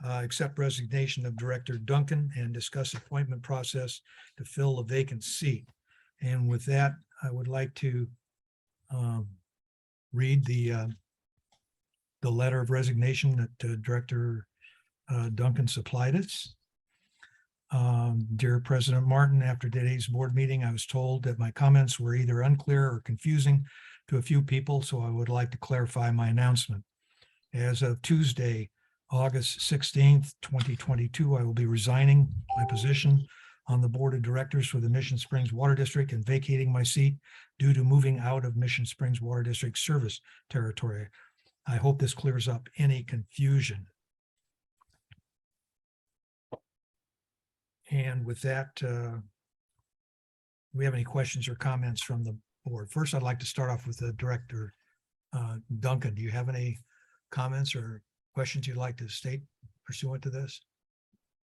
Accept resignation of Director Duncan and discuss appointment process to fill a vacant seat. And with that, I would like to read the letter of resignation that Director Duncan supplied us. Dear President Martin, after today's board meeting, I was told that my comments were either unclear or confusing to a few people, so I would like to clarify my announcement. As of Tuesday, August 16th, 2022, I will be resigning my position on the Board of Directors for the Mission Springs Water District and vacating my seat due to moving out of Mission Springs Water District service territory. I hope this clears up any confusion. And with that, we have any questions or comments from the board? First, I'd like to start off with the Director Duncan. Do you have any comments or questions you'd like to state pursuant to this?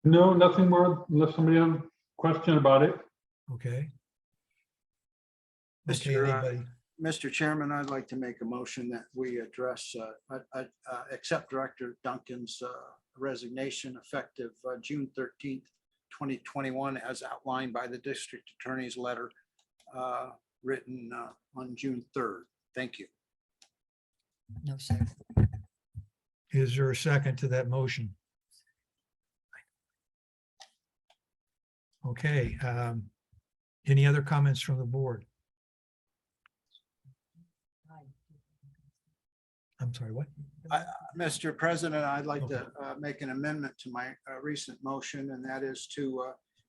No, nothing more unless somebody has a question about it. Okay. Mr. Chairman, I'd like to make a motion that we address, accept Director Duncan's resignation effective June 13th, 2021, as outlined by the district attorney's letter written on June 3rd. Thank you. No, sir. Is there a second to that motion? Okay. Any other comments from the board? I'm sorry, what? Mr. President, I'd like to make an amendment to my recent motion, and that is to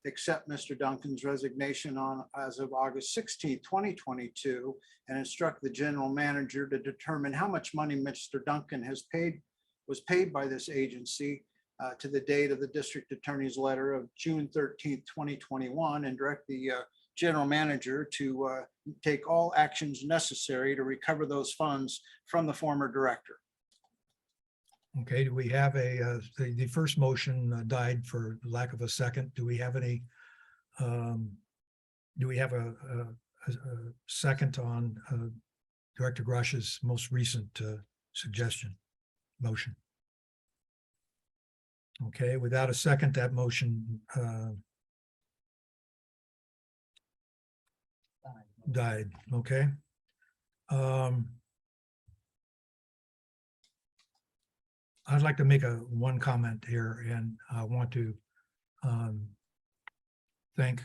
accept Mr. Duncan's resignation as of August 16th, 2022, and instruct the general manager to determine how much money Mr. Duncan was paid by this agency to the date of the district attorney's letter of June 13th, 2021, and direct the general manager to take all actions necessary to recover those funds from the former director. Okay, do we have the first motion died for lack of a second. Do we have any, do we have a second on Director Grosh's most recent suggestion, motion? Okay, without a second, that motion died. Okay. I'd like to make one comment here, and I want to thank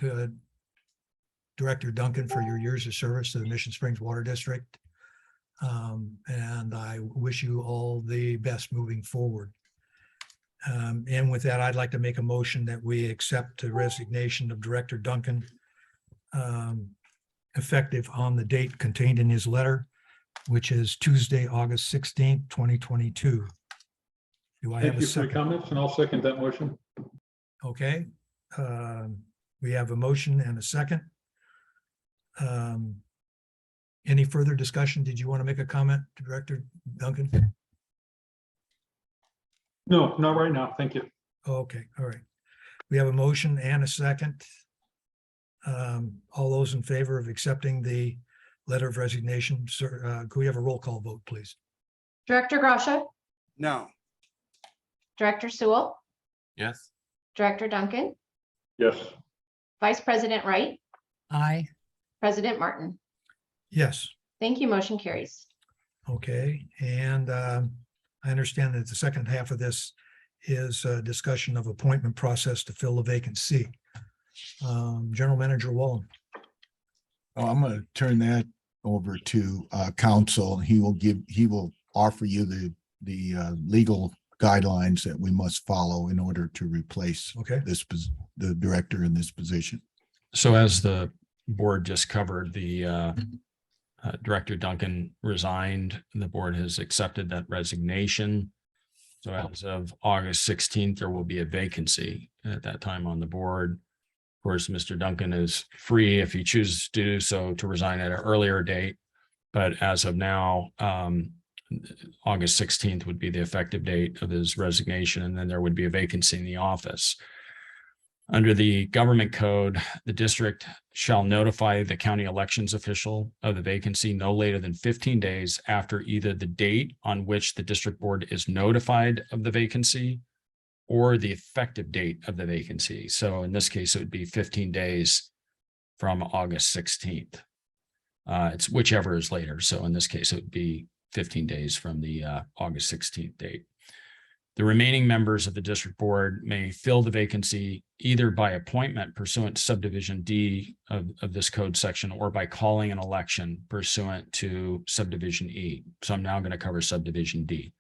Director Duncan for your years of service to the Mission Springs Water District. And I wish you all the best moving forward. And with that, I'd like to make a motion that we accept the resignation of Director Duncan effective on the date contained in his letter, which is Tuesday, August 16th, 2022. Do I have Thank a you for your second? comments, and I'll second that motion. Okay. We have a motion and a second. Any further discussion? Did you want to make a comment, Director Duncan? No, not right now. Thank you. Okay, all right. We have a motion and a second. All those in favor of accepting the letter of resignation, sir, could we have a roll call vote, please? Director Grasha, No. Director Sewell, Yes. Director Duncan, Yes. Vice President Wright, Aye. President Martin. Yes. Thank you. Motion carries. Okay, and I understand that the second half of this is a discussion of appointment process to fill a vacant seat. General Manager Wallen. Oh, I'm going to turn that over to counsel. He will offer you the legal guidelines that we must follow in order to replace the director in this position. So as the board just covered, the Director Duncan resigned. The board has accepted that resignation. So as of August 16th, there will be a vacancy at that time on the board. Of course, Mr. Duncan is free if he chooses to do so to resign at an earlier date. But as of now, August 16th would be the effective date of his resignation, and then there would be a vacancy in the office. Under the government code, the district shall notify the county elections official of the vacancy no later than 15 days after either the date on which the district board is notified of the vacancy or the effective date of the vacancy. So in this case, it would be 15 days from August 16th. It's whichever is later. So in this case, it would be 15 days from the August 16th date. The remaining members of the district board may fill the vacancy either by appointment pursuant to subdivision D of this code section or by calling an election pursuant to subdivision E. So I'm now going to cover subdivision D.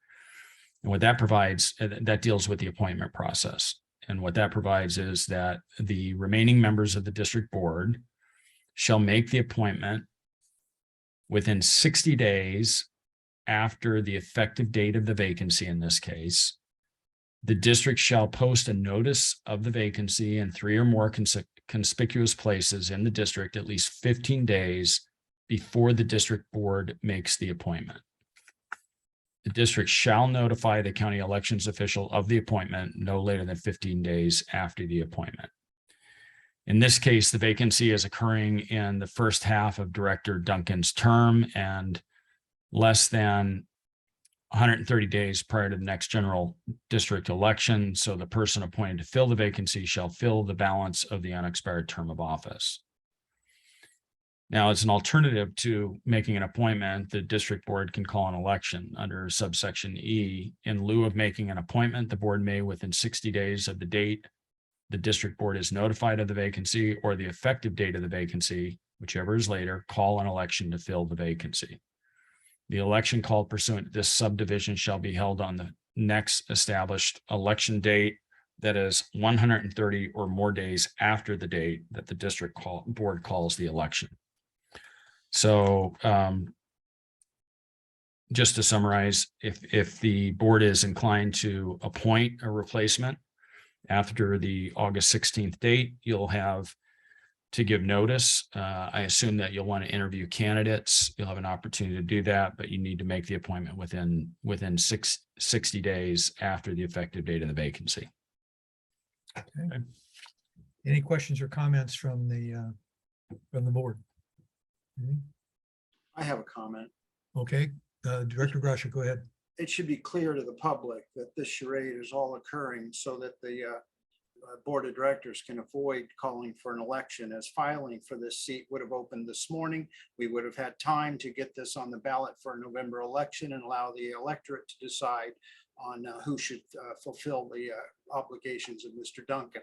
And what that provides, that deals with the appointment process. And what that provides is that the remaining members of the district board shall make the appointment within 60 days after the effective date of the vacancy in this case. The district shall post a notice of the vacancy in 3 or more conspicuous places in the district at least 15 days before the district board makes the appointment. The district shall notify the county elections official of the appointment no later than 15 days after the appointment. In this case, the vacancy is occurring in the first half of Director Duncan's term and less than 130 days prior to the next general district election. So the person appointed to fill the vacancy shall fill the balance of the unexpired term of office. Now, as an alternative to making an appointment, the district board can call an election under subsection E. In lieu of making an appointment, the board may, within 60 days of the date the district board is notified of the vacancy or the effective date of the vacancy, whichever is later, call an election to fill the vacancy. The election called pursuant to this subdivision shall be held on the next established election date that is 130 or more days after the date that the district board calls the election. So just to summarize, if the board is inclined to appoint a replacement after the August 16th date, you'll have to give notice. I assume that you'll want to interview candidates. You'll have an opportunity to do that, but you need to make the appointment within 60 days after the effective date of the vacancy. Okay. Any questions or comments from the board? Anything? I have a comment. Okay, Director Grasha, go ahead. It should be clear to the public that this charade is all occurring so that the board of directors can avoid calling for an election, as filing for this seat would have opened this morning. We would have had time to get this on the ballot for a November election and allow the electorate to decide on who should fulfill the obligations of Mr. Duncan.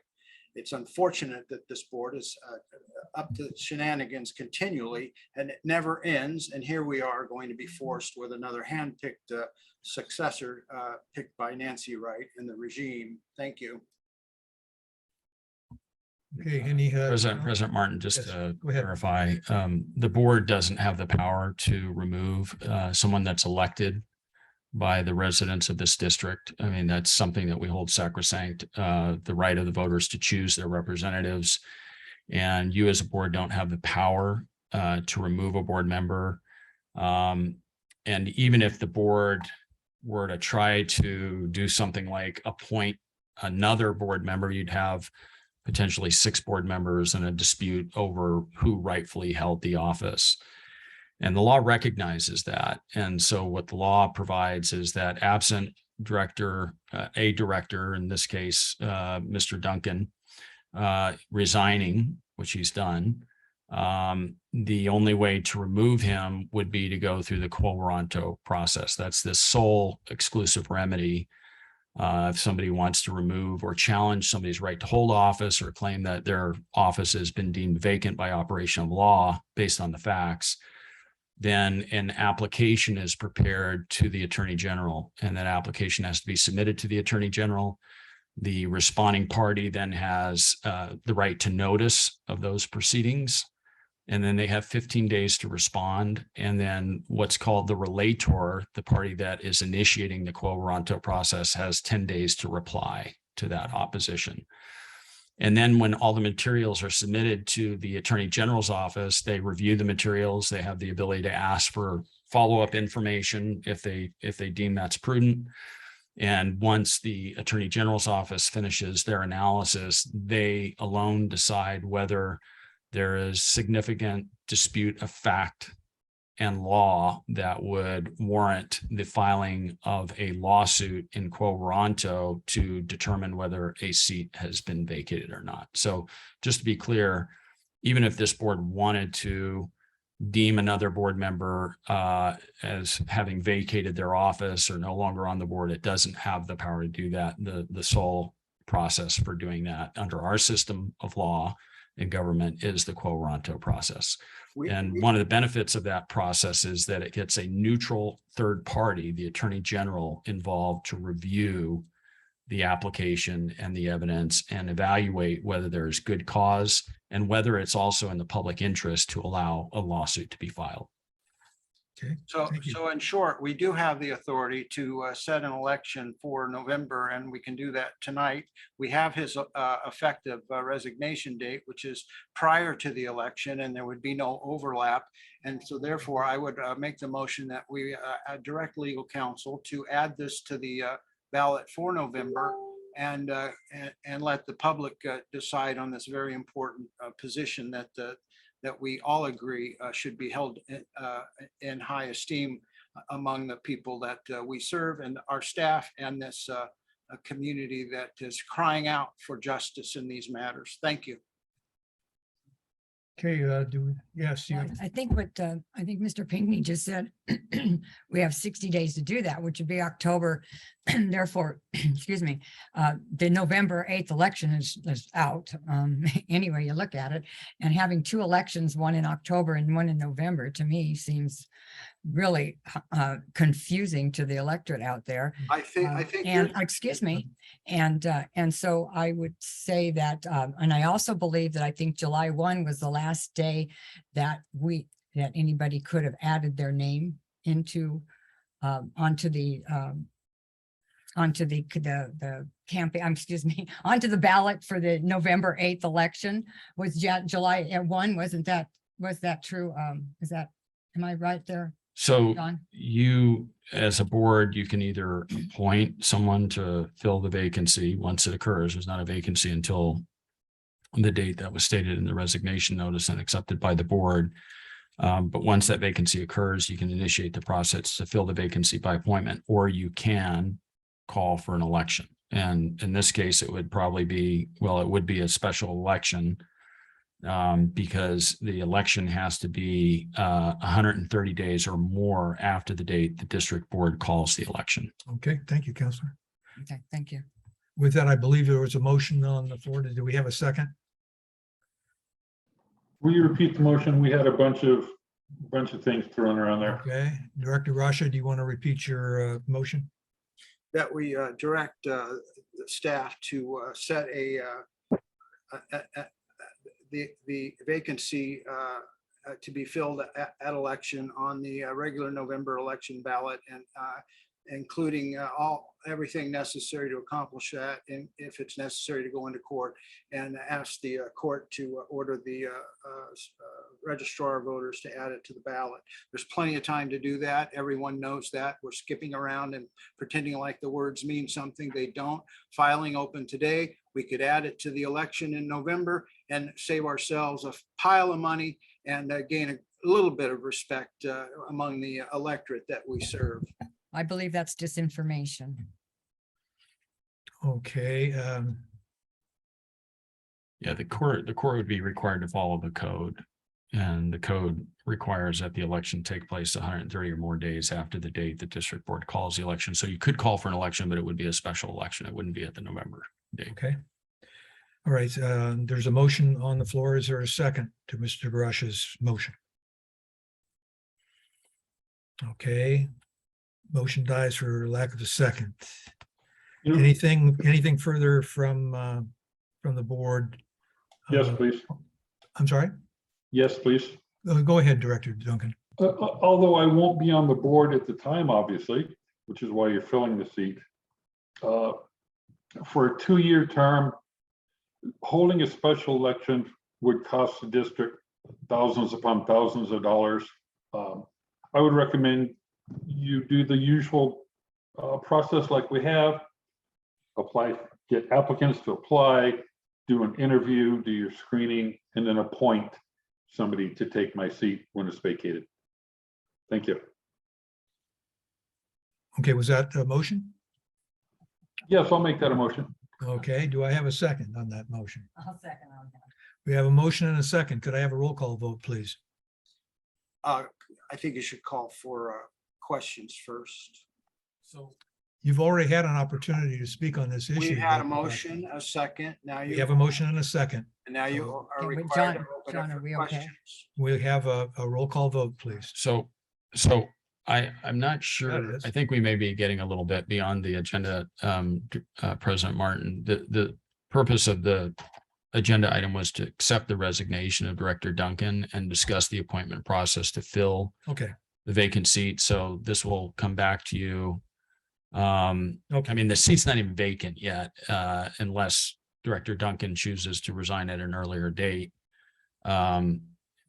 It's unfortunate that this board is up to shenanigans continually and it never ends. And here we are going to be forced with another hand-picked successor picked by Nancy Wright and the regime. Thank you. Okay, any President Martin, just yes, to go ahead. clarify, the board doesn't have the power to remove someone that's elected by the residents of this district. I mean, that's something that we hold sacrosanct, the right of the voters to choose their representatives. And you as a board don't have the power to remove a board member. And even if the board were to try to do something like appoint another board member, you'd have potentially 6 board members in a dispute over who rightfully held the office. And the law recognizes that. And so what the law provides is that absent a director, in this case, Mr. Duncan, resigning, which he's done, the only way to remove him would be to go through the quo warranto process. That's the sole exclusive remedy. If somebody wants to remove or challenge somebody's right to hold office or claim that their office has been deemed vacant by operation of law based on the facts, then an application is prepared to the Attorney General, and that application has to be submitted to the Attorney General. The responding party then has the right to notice of those proceedings, and then they have 15 days to respond. And then what's called the relator, the party that is initiating the quo warranto process, has 10 days to reply to that opposition. And then when all the materials are submitted to the Attorney General's office, they review the materials. They have the ability to ask for follow-up information if they deem that's prudent. And once the Attorney General's office finishes their analysis, they alone decide whether there is significant dispute of fact and law that would warrant the filing of a lawsuit in quo warranto to determine whether a seat has been vacated or not. So just to be clear, even if this board wanted to deem another board member as having vacated their office or no longer on the board, it doesn't have the power to do that. The sole process for doing that under our system of law and government is the quo warranto process. And one of the benefits of that process is that it gets a neutral third party, the Attorney General, involved to review the application and the evidence and evaluate whether there's good cause and whether it's also in the public interest to allow a lawsuit to be filed. Okay. So in short, we do have the authority to set an election for November, and we can do that tonight. We have his effective resignation date, which is prior to the election, and there would be no overlap. And so therefore, I would make the motion that we direct legal counsel to add this to the ballot for November and let the public decide on this very important position that we all agree should be held in high esteem among the people that we serve and our staff and this community that is crying out for justice in these matters. Thank you. Okay, yes, you. I think Mr. Pinckney just said, we have 60 days to do that, which would be October. Therefore, excuse me, the November 8th election is out. Anyway, you look at it, and having two elections, one in October and one in November, to me seems really confusing to the electorate out there. I think and excuse me. And so I would say that, and I also believe that I think July 1 was the last day that anybody could have added their name into onto the campaign, excuse me, onto the ballot for the November 8th election. Was July 1, was that true? Am I right there? So John? you, as a board, you can either appoint someone to fill the vacancy once it occurs. There's not a vacancy until the date that was stated in the resignation notice and accepted by the board. But once that vacancy occurs, you can initiate the process to fill the vacancy by appointment, or you can call for an election. And in this case, it would probably be, well, it would be a special election because the election has to be 130 days or more after the date the district board calls the election. Okay, thank you, Counselor. Okay, thank you. With that, I believe there was a motion on the floor. Do we have a second? Will you repeat the motion? We had a bunch of things thrown around there. Okay, Director Rasha, do you want to repeat your motion? that we direct the staff to set the vacancy to be filled at election on the regular November election ballot, and including everything necessary to accomplish that, and if it's necessary to go into court, and ask the court to order the registrar of voters to add it to the ballot. There's plenty of time to do that. Everyone knows that. We're skipping around and pretending like the words mean something. They don't. Filing open today. We could add it to the election in November and save ourselves a pile of money and gain a little bit of respect among the electorate that we serve. I believe that's disinformation. Okay. Yeah, the court would be required to follow the code, and the code requires that the election take place 130 or more days after the date the district board calls the election. So you could call for an election, but it would be a special election. It wouldn't be at the November date. Okay. All right. There's a motion on the floor. Is there a second to Mr. Garash's motion? Okay. Motion dies for lack of a second. Anything further from the board? Yes, please. I'm sorry? Yes, please. Go ahead, Director Duncan. Although I won't be on the board at the time, obviously, which is why you're filling the seat. For a 2-year term, holding a special election would cost the district thousands upon thousands of dollars. I would recommend you do the usual process like we have. Apply, get applicants to apply, do an interview, do your screening, and then appoint somebody to take my seat when it's vacated. Thank you. Okay, was that a motion? Yes, I'll make that a motion. Okay, do I have a second on that motion? I'll second on that. We have a motion and a second. Could I have a roll call vote, please? I think you should call for questions first. So you've already had an opportunity to speak on this issue. We had a but, motion, a second, now We you. have a motion and a second. And now you So- are Can we- required to John- open John, up are for we okay? questions. We have a roll call vote, please. So I'm not sure. is. I think we may be getting a little bit beyond the agenda, President Martin. The purpose of the agenda item was to accept the resignation of Director Duncan and discuss the appointment process to fill Okay, the vacant seat. So this will come back to you. Okay. I mean, the seat's not even vacant yet, unless Director Duncan chooses to resign at an earlier date.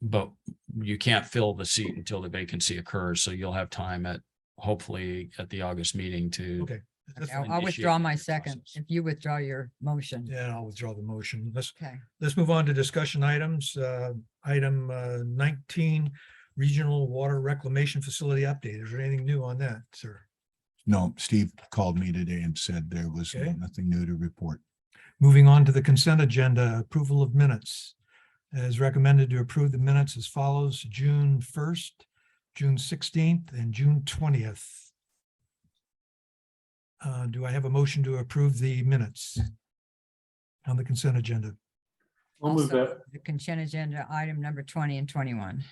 But you can't fill the seat until the vacancy occurs. So you'll have time hopefully at the August meeting to. okay. Okay, I'll initiate withdraw my the second. process. If you withdraw your motion. Yeah, I'll withdraw the motion. Okay. Let's move on to discussion items. Item 19, Regional Water Reclamation Facility update. Is there anything new on that, sir? No, Steve called me today and said there was Okay. nothing new to report. Moving on to the consent agenda, approval of minutes. As recommended to approve the minutes as follows: June 1st, June 16th, and June 20th. Do I have a motion to approve the minutes on the consent agenda? I'll move Also, that. the consent agenda, item number 20 and 21.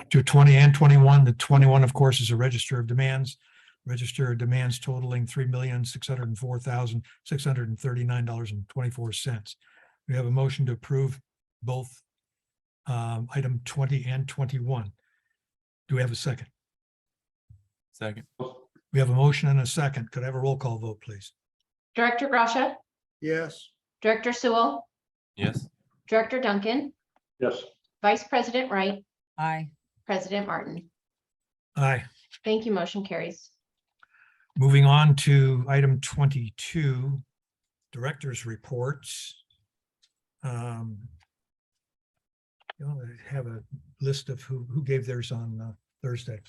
To 20 and 21. The 21, of course, is a register of demands. Register of demands totaling $3,604,639.24. We have a motion to approve both item 20 and 21. Do we have a second? Second. We have a motion and a second. Could I have a roll call vote, please? Director Gracia, Yes. Director Sewell, Yes. Director Duncan, Yes. Vice President Wright, Aye. President Martin. Aye. Thank you. Motion carries. Moving on to item 22, director's reports. You know, I have a list of who gave theirs on Thursday.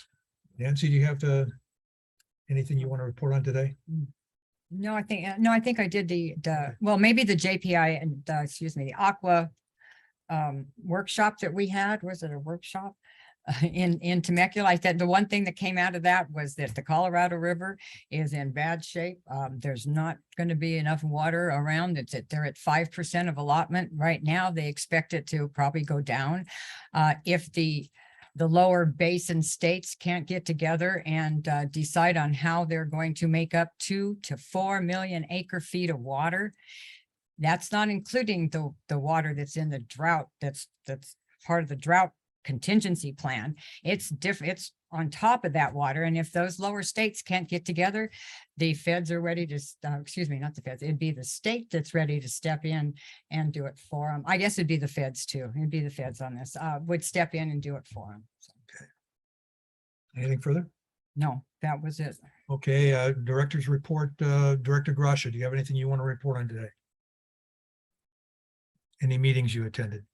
Nancy, do you have anything you want to report on today? No, I think I did well, maybe the JPI and excuse me, the Aqua workshop that we had. Was it a workshop? In Temecula? I said the one thing that came out of that was that the Colorado River is in bad shape. There's not going to be enough water around. They're at 5% of allotment right now. They expect it to probably go down. If the lower basin states can't get together and decide on how they're going to make up 2 to 4 million acre feet of water. That's not including the water that's in the drought. That's part of the drought contingency plan. It's on top of that water. And if those lower states can't get together, the feds are ready to, excuse me, not the feds, it'd be the state that's ready to step in and do it for them. I guess it'd be the feds too. It'd be the feds on this, would step in and do it for them. Anything further? No, that was it. Okay, director's report, Director Gracia, do you have anything you want to report on today? Any meetings you attended?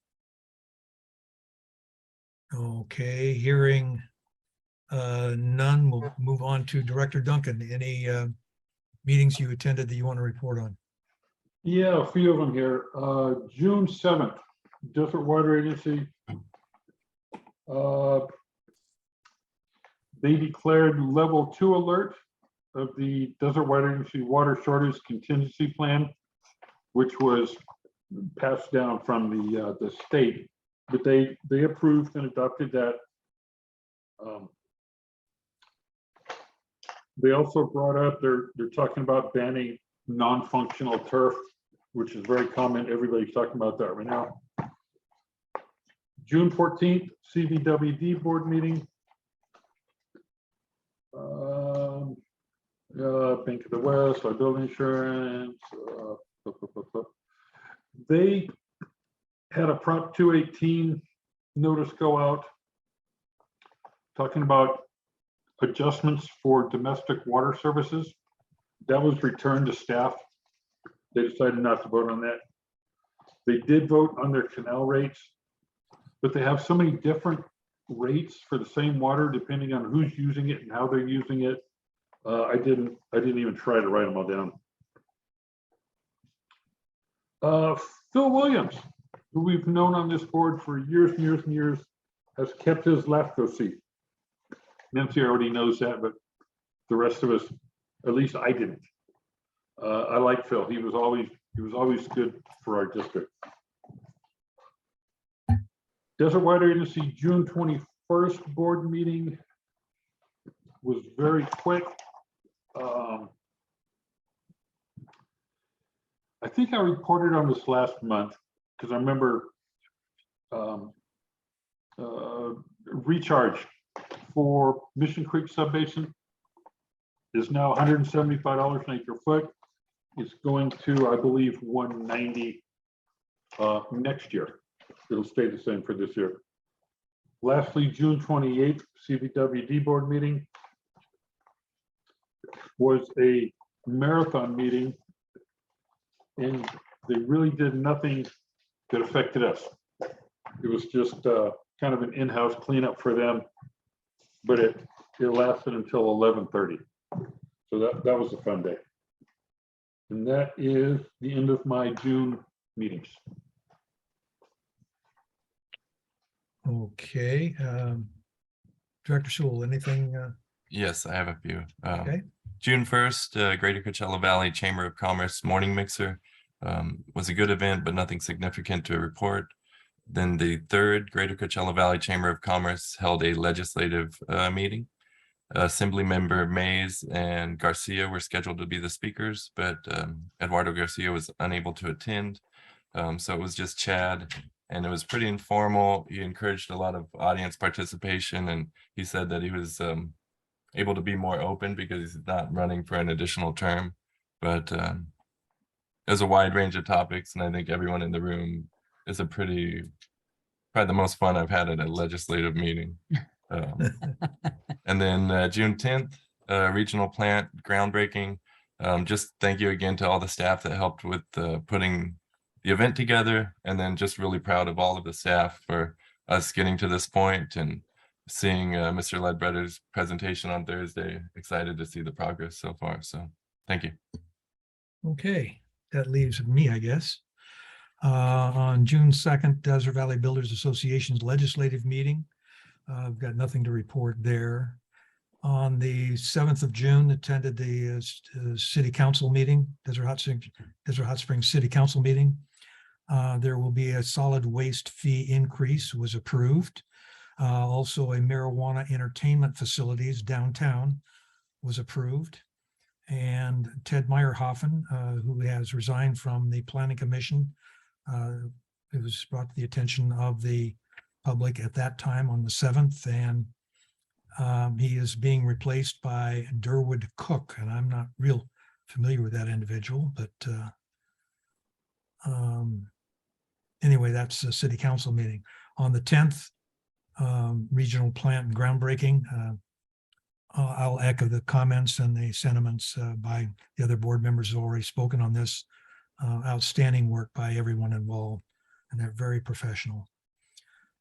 Okay, hearing none, we'll move on to Director Duncan. Any meetings you attended that you want to report on? Yeah, a few of them here. June 7th, Desert Water Agency. They declared level 2 alert of the Desert Water Agency water shortage contingency plan, which was passed down from the state, but they approved and adopted that. They also brought up, they're talking about banning non-functional turf, which is very common. Everybody's talking about that right now. June 14th, CVWD board meeting. Bank of the West, liability insurance. They had a Prop 218 notice go out talking about adjustments for domestic water services. That was returned to staff. They decided not to vote on that. They did vote on their canal rates, but they have so many different rates for the same water depending on who's using it and how they're using it. I didn't even try to write them all down. Phil Williams, who we've known on this board for years and years and years, has kept his LAFCO seat. Nancy already knows that, but the rest of us, at least I didn't. I like Phil. He was always good for our district. Desert Water Agency June 21st board meeting was very quick. I think I reported on this last month because I remember recharge for Mission Creek Subbasin is now $175 an acre foot. It's going to, I believe, 190 next year. It'll stay the same for this year. Lastly, June 28th, CVWD board meeting was a marathon meeting, and they really did nothing that affected us. It was just kind of an in-house cleanup for them, but it lasted until 11:30. So that was a fun day. And that is the end of my June meetings. Okay. Director Sewell, anything? Yes, I have a few. Okay. June 1st, Greater Coachella Valley Chamber of Commerce Morning Mixer was a good event, but nothing significant to report. Then the 3rd Greater Coachella Valley Chamber of Commerce held a legislative meeting. Assembly member Mays and Garcia were scheduled to be the speakers, but Eduardo Garcia was unable to attend. So it was just Chad, and it was pretty informal. He encouraged a lot of audience participation, and he said that he was able to be more open because he's not running for an additional term. But there's a wide range of topics, and I think everyone in the room is probably the most fun I've had at a legislative meeting. And then June 10th, regional plant groundbreaking. Just thank you again to all the staff that helped with putting the event together, and then just really proud of all of the staff for us getting to this point and seeing Mr. Ledbetter's presentation on Thursday. Excited to see the progress so far. So thank you. Okay, that leaves me, I guess. On June 2nd, Desert Valley Builders Association's legislative meeting. I've got nothing to report there. On the 7th of June, attended the city council meeting, Desert Hot Springs City Council meeting. There will be a solid waste fee increase was approved. Also, a marijuana entertainment facilities downtown was approved. And Ted Meyerhoffen, who has resigned from the Planning Commission, it was brought to the attention of the public at that time on the 7th, and he is being replaced by Durwood Cook, and I'm not real familiar with that individual, but anyway, that's a city council meeting. On the 10th, regional plant groundbreaking. I'll echo the comments and the sentiments by the other board members who have already spoken on this. Outstanding work by everyone involved, and they're very professional.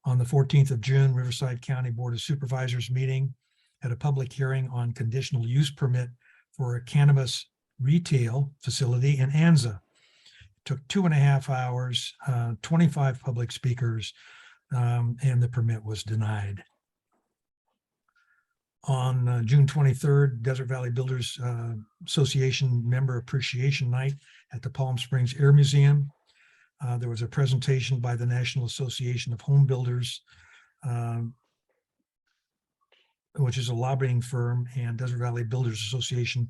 On the 14th of June, Riverside County Board of Supervisors meeting at a public hearing on conditional use permit for a cannabis retail facility in Anza. It took 2.5 hours, 25 public speakers, and the permit was denied. On June 23rd, Desert Valley Builders Association Member Appreciation Night at the Palm Springs Air Museum. There was a presentation by the National Association of Home Builders, which is a lobbying firm, and Desert Valley Builders Association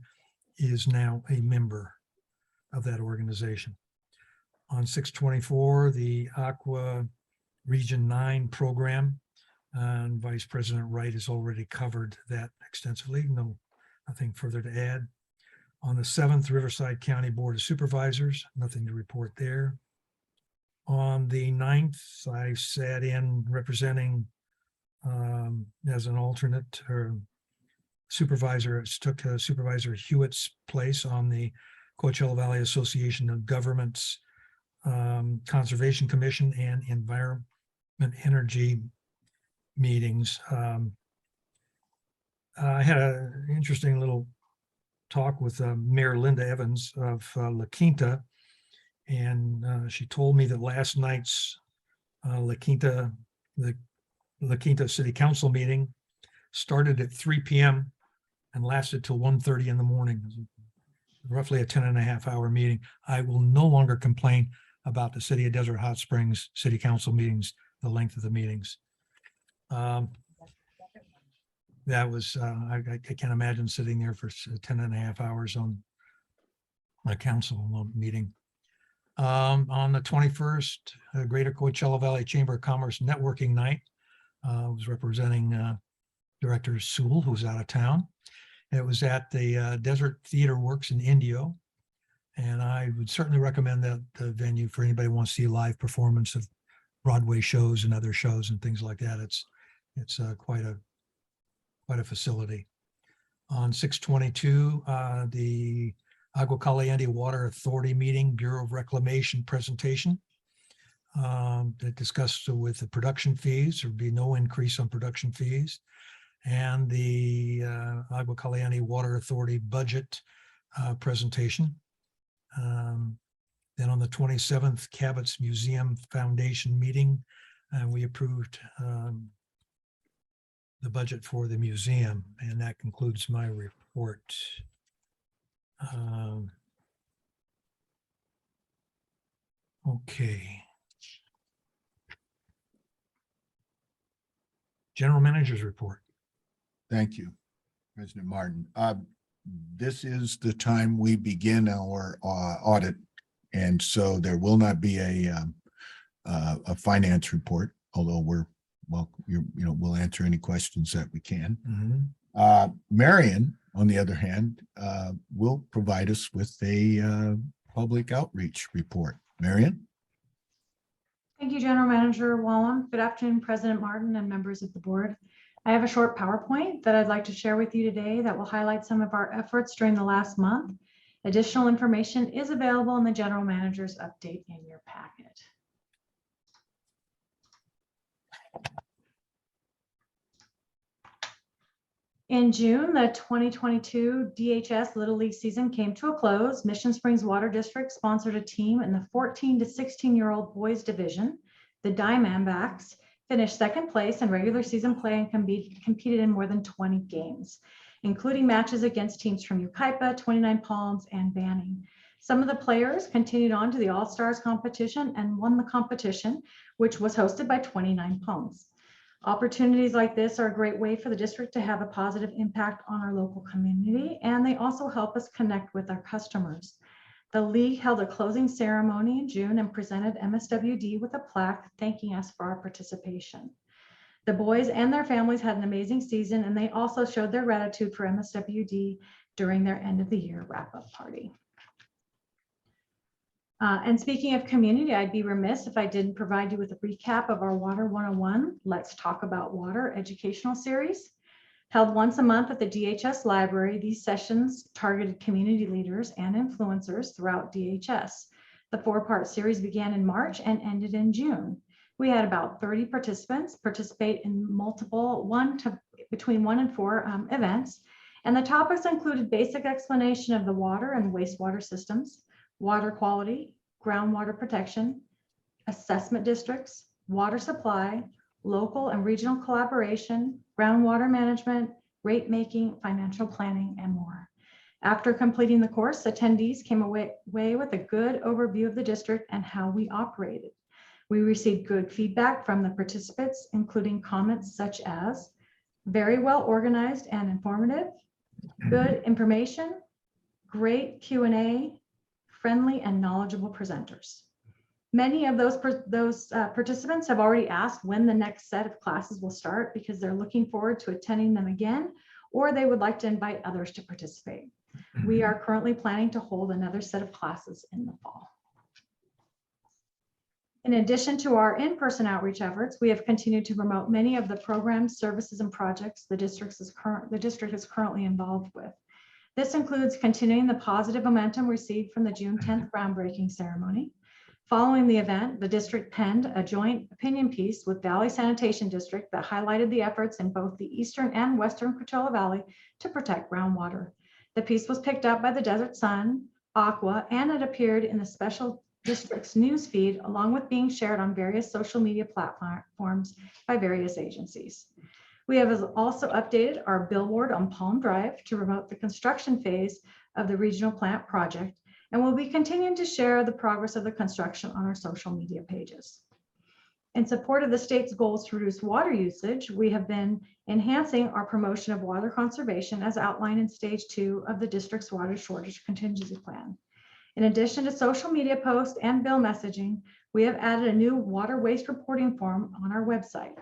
is now a member of that organization. On 6/24, the Aqua Region 9 program, and Vice President Wright has already covered that extensively. Nothing further to add. On the 7th, Riverside County Board of Supervisors, nothing to report there. On the 9th, I sat in representing as an alternate or supervisor, took Supervisor Hewitt's place on the Coachella Valley Association of Governments Conservation Commission and Environment Energy meetings. I had an interesting little talk with Mayor Linda Evans of La Quinta, and she told me that last night's La Quinta City Council meeting started at 3 p.m. and lasted till 1:30 in the morning. Roughly a 10.5-hour meeting. I will no longer complain about the City of Desert Hot Springs City Council meetings, the length of the meetings. That was, I can't imagine sitting there for 10.5 hours on a council meeting. On the 21st, Greater Coachella Valley Chamber of Commerce Networking Night. I was representing Director Sewell, who's out of town. It was at the Desert Theater Works in Indio. And I would certainly recommend that the venue for anybody who wants to see a live performance of Broadway shows and other shows and things like that. It's quite a facility. On 6/22, the Agua Caliente Water Authority meeting, Bureau of Reclamation presentation that discussed with the production fees. There would be no increase on production fees. And the Agua Caliente Water Authority budget presentation. Then on the 27th, Cabot's Museum Foundation meeting, and we approved the budget for the museum, and that concludes my report. Okay. General Manager's report. Thank you, President Martin. This is the time we begin our audit, and so there will not be a finance report, although we'll answer any questions that we can. Marion, on the other hand, will provide us with a public outreach report. Marion? Thank you, General Manager Wallem. Good afternoon, President Martin and members of the board. I have a short PowerPoint that I'd like to share with you today that will highlight some of our efforts during the last month. Additional information is available in the General Manager's update in your packet. In June, the 2022 DHS Little League season came to a close. Mission Springs Water District sponsored a team in the 14 to 16-year-old boys division. The Diamondbacks finished second place in regular season play and competed in more than 20 games, including matches against teams from Yucaipa, 29 Palms, and Banning. Some of the players continued on to the All-Stars competition and won the competition, which was hosted by 29 Palms. Opportunities like this are a great way for the district to have a positive impact on our local community, and they also help us connect with our customers. The league held a closing ceremony in June and presented MSWD with a plaque thanking us for our participation. The boys and their families had an amazing season, and they also showed their gratitude for MSWD during their end of the year wrap-up party. And speaking of community, I'd be remiss if I didn't provide you with a recap of our Water 101, Let's Talk About Water educational series. Held once a month at the DHS library, these sessions targeted community leaders and influencers throughout DHS. The 4-part series began in March and ended in June. We had about 30 participants participate in multiple between 1 and 4 events. And the topics included basic explanation of the water and wastewater systems, water quality, groundwater protection, assessment districts, water supply, local and regional collaboration, groundwater management, rate making, financial planning, and more. After completing the course, attendees came away with a good overview of the district and how we operated. We received good feedback from the participants, including comments such as very well organized and informative, good information, great Q&A, friendly and knowledgeable presenters. Many of those participants have already asked when the next set of classes will start because they're looking forward to attending them again, or they would like to invite others to participate. We are currently planning to hold another set of classes in the fall. In addition to our in-person outreach efforts, we have continued to promote many of the programs, services, and projects the district is currently involved with. This includes continuing the positive momentum received from the June 10th groundbreaking ceremony. Following the event, the district penned a joint opinion piece with Valley Sanitation District that highlighted the efforts in both the eastern and western Coachella Valley to protect groundwater. The piece was picked up by the Desert Sun, Aqua, and it appeared in the special district's news feed, along with being shared on various social media platforms by various agencies. We have also updated our billboard on Palm Drive to promote the construction phase of the regional plant project, and we'll be continuing to share the progress of the construction on our social media pages. In support of the state's goals to reduce water usage, we have been enhancing our promotion of water conservation as outlined in stage 2 of the district's water shortage contingency plan. In addition to social media posts and bill messaging, we have added a new water waste reporting form on our website.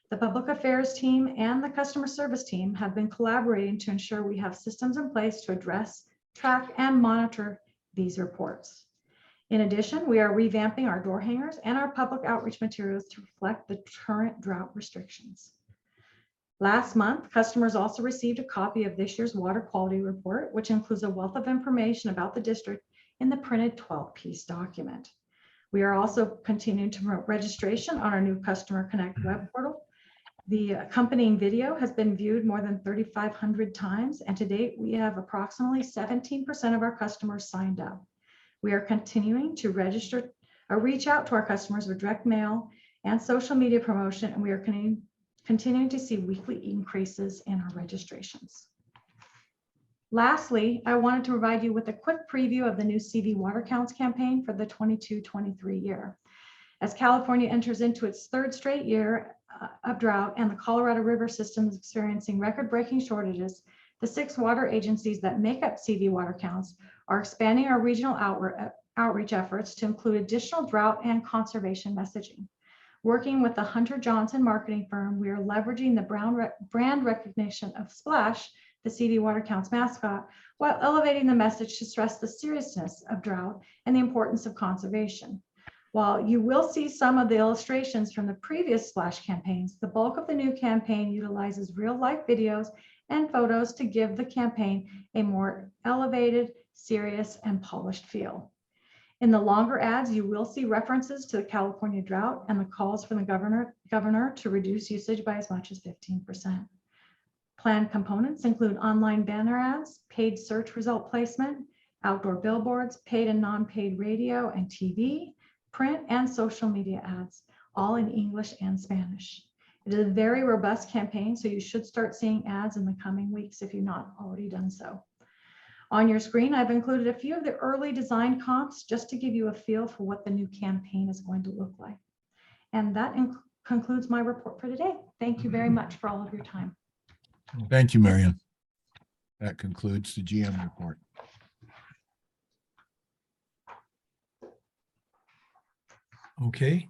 The public affairs team and the customer service team have been collaborating to ensure we have systems in place to address, track, and monitor these reports. In addition, we are revamping our door hangers and our public outreach materials to reflect the current drought restrictions. Last month, customers also received a copy of this year's water quality report, which includes a wealth of information about the district in the printed 12-piece document. We are also continuing to promote registration on our new Customer Connect web portal. The accompanying video has been viewed more than 3,500 times, and to date, we have approximately 17% of our customers signed up. We are continuing to reach out to our customers with direct mail and social media promotion, and we are continuing to see weekly increases in our registrations. Lastly, I wanted to provide you with a quick preview of the new CV Water Counts campaign for the 22-23 year. As California enters into its 3rd straight year of drought and the Colorado River system is experiencing record-breaking shortages, the 6 water agencies that make up CV Water Counts are expanding our regional outreach efforts to include additional drought and conservation messaging. Working with the Hunter Johnson marketing firm, we are leveraging the brand recognition of Splash, the CV Water Counts mascot, while elevating the message to stress the seriousness of drought and the importance of conservation. While you will see some of the illustrations from the previous Splash campaigns, the bulk of the new campaign utilizes real-life videos and photos to give the campaign a more elevated, serious, and polished feel. In the longer ads, you will see references to the California drought and the calls from the governor to reduce usage by as much as 15%. Planned components include online banner ads, paid search result placement, outdoor billboards, paid and non-paid radio and TV, print and social media ads, all in English and Spanish. It is a very robust campaign, so you should start seeing ads in the coming weeks if you've not already done so. On your screen, I've included a few of the early design comps just to give you a feel for what the new campaign is going to look like. And that concludes my report for today. Thank you very much for all of your time. Thank you, Marion. That concludes the GM report. Okay.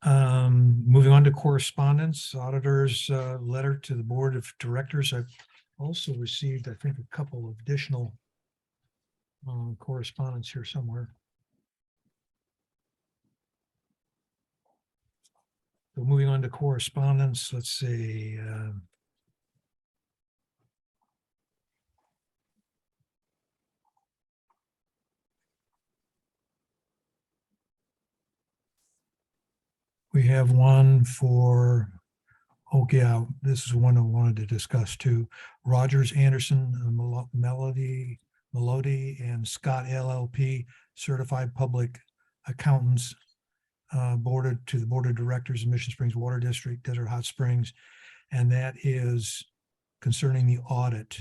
Moving on to correspondence, auditor's letter to the board of directors. I've also received, I think, a couple of additional correspondence here somewhere. So moving on to correspondence, let's see. We have one for, okay, this is one I wanted to discuss too. Rogers, Anderson, Melody, and Scott LLP, Certified Public Accountants, to the Board of Directors of Mission Springs Water District, Desert Hot Springs, and that is concerning the audit.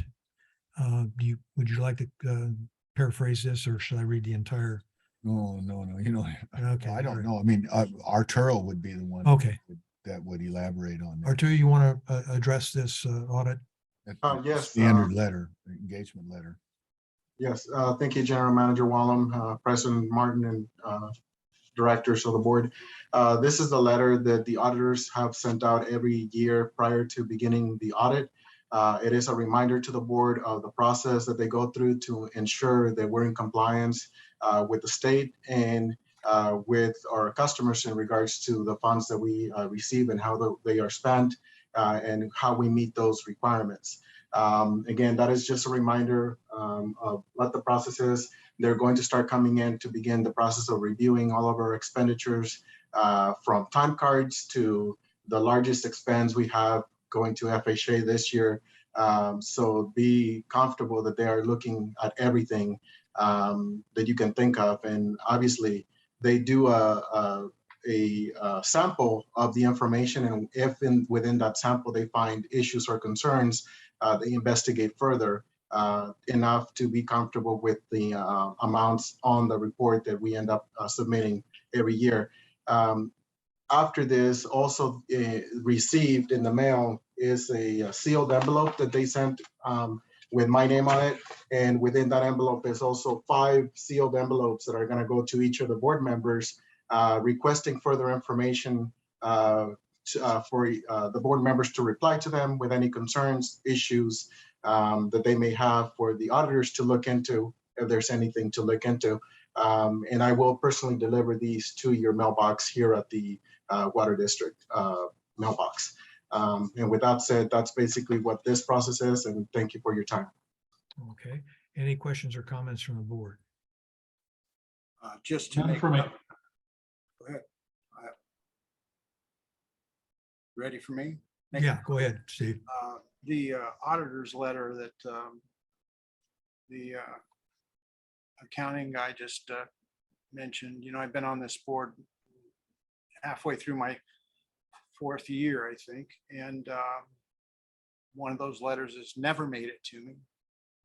Would you like to paraphrase this, or should I read the entire? No, Okay, I don't all right. know. I mean, Arturo would be the one. Okay. That would elaborate on that. Arturo, you want to address this audit? That's the Yes. Standard letter, engagement letter. Yes, thank you, General Manager Wallum, President Martin, and directors of the board. This is the letter that the auditors have sent out every year prior to beginning the audit. It is a reminder to the board of the process that they go through to ensure that we're in compliance with the state and with our customers in regards to the funds that we receive and how they are spent and how we meet those requirements. Again, that is just a reminder of what the process is. They're going to start coming in to begin the process of reviewing all of our expenditures from time cards to the largest expense we have going to FHA this year. So be comfortable that they are looking at everything that you can think of. And obviously they do a sample of the information, and if within that sample they find issues or concerns, they investigate further enough to be comfortable with the amounts on the report that we end up submitting every year. After this, also received in the mail is a sealed envelope that they sent with my name on it. And within that envelope is also 5 sealed envelopes that are going to go to each of the board members requesting further information for the board members to reply to them with any concerns, issues that they may have for the auditors to look into, if there's anything to look into. And I will personally deliver these to your mailbox here at the Water District mailbox. And with that said, that's basically what this process is, and thank you for your time. Okay. Any questions or comments from the board? Just to None make. for me. Go ahead. Ready for me? Yeah, go ahead, Steve. The auditor's letter that the accounting guy just mentioned, I've been on this board halfway through my 4th year, I think. And one of those letters has never made it to me.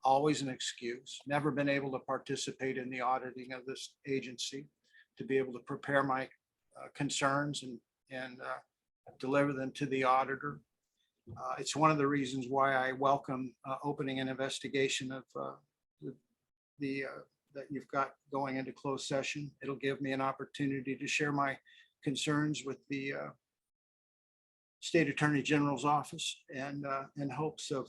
Always an excuse, never been able to participate in the auditing of this agency, to be able to prepare my concerns and deliver them to the auditor. It's one of the reasons why I welcome opening an investigation of that you've got going into closed session. It'll give me an opportunity to share my concerns with the State Attorney General's office, and in hopes of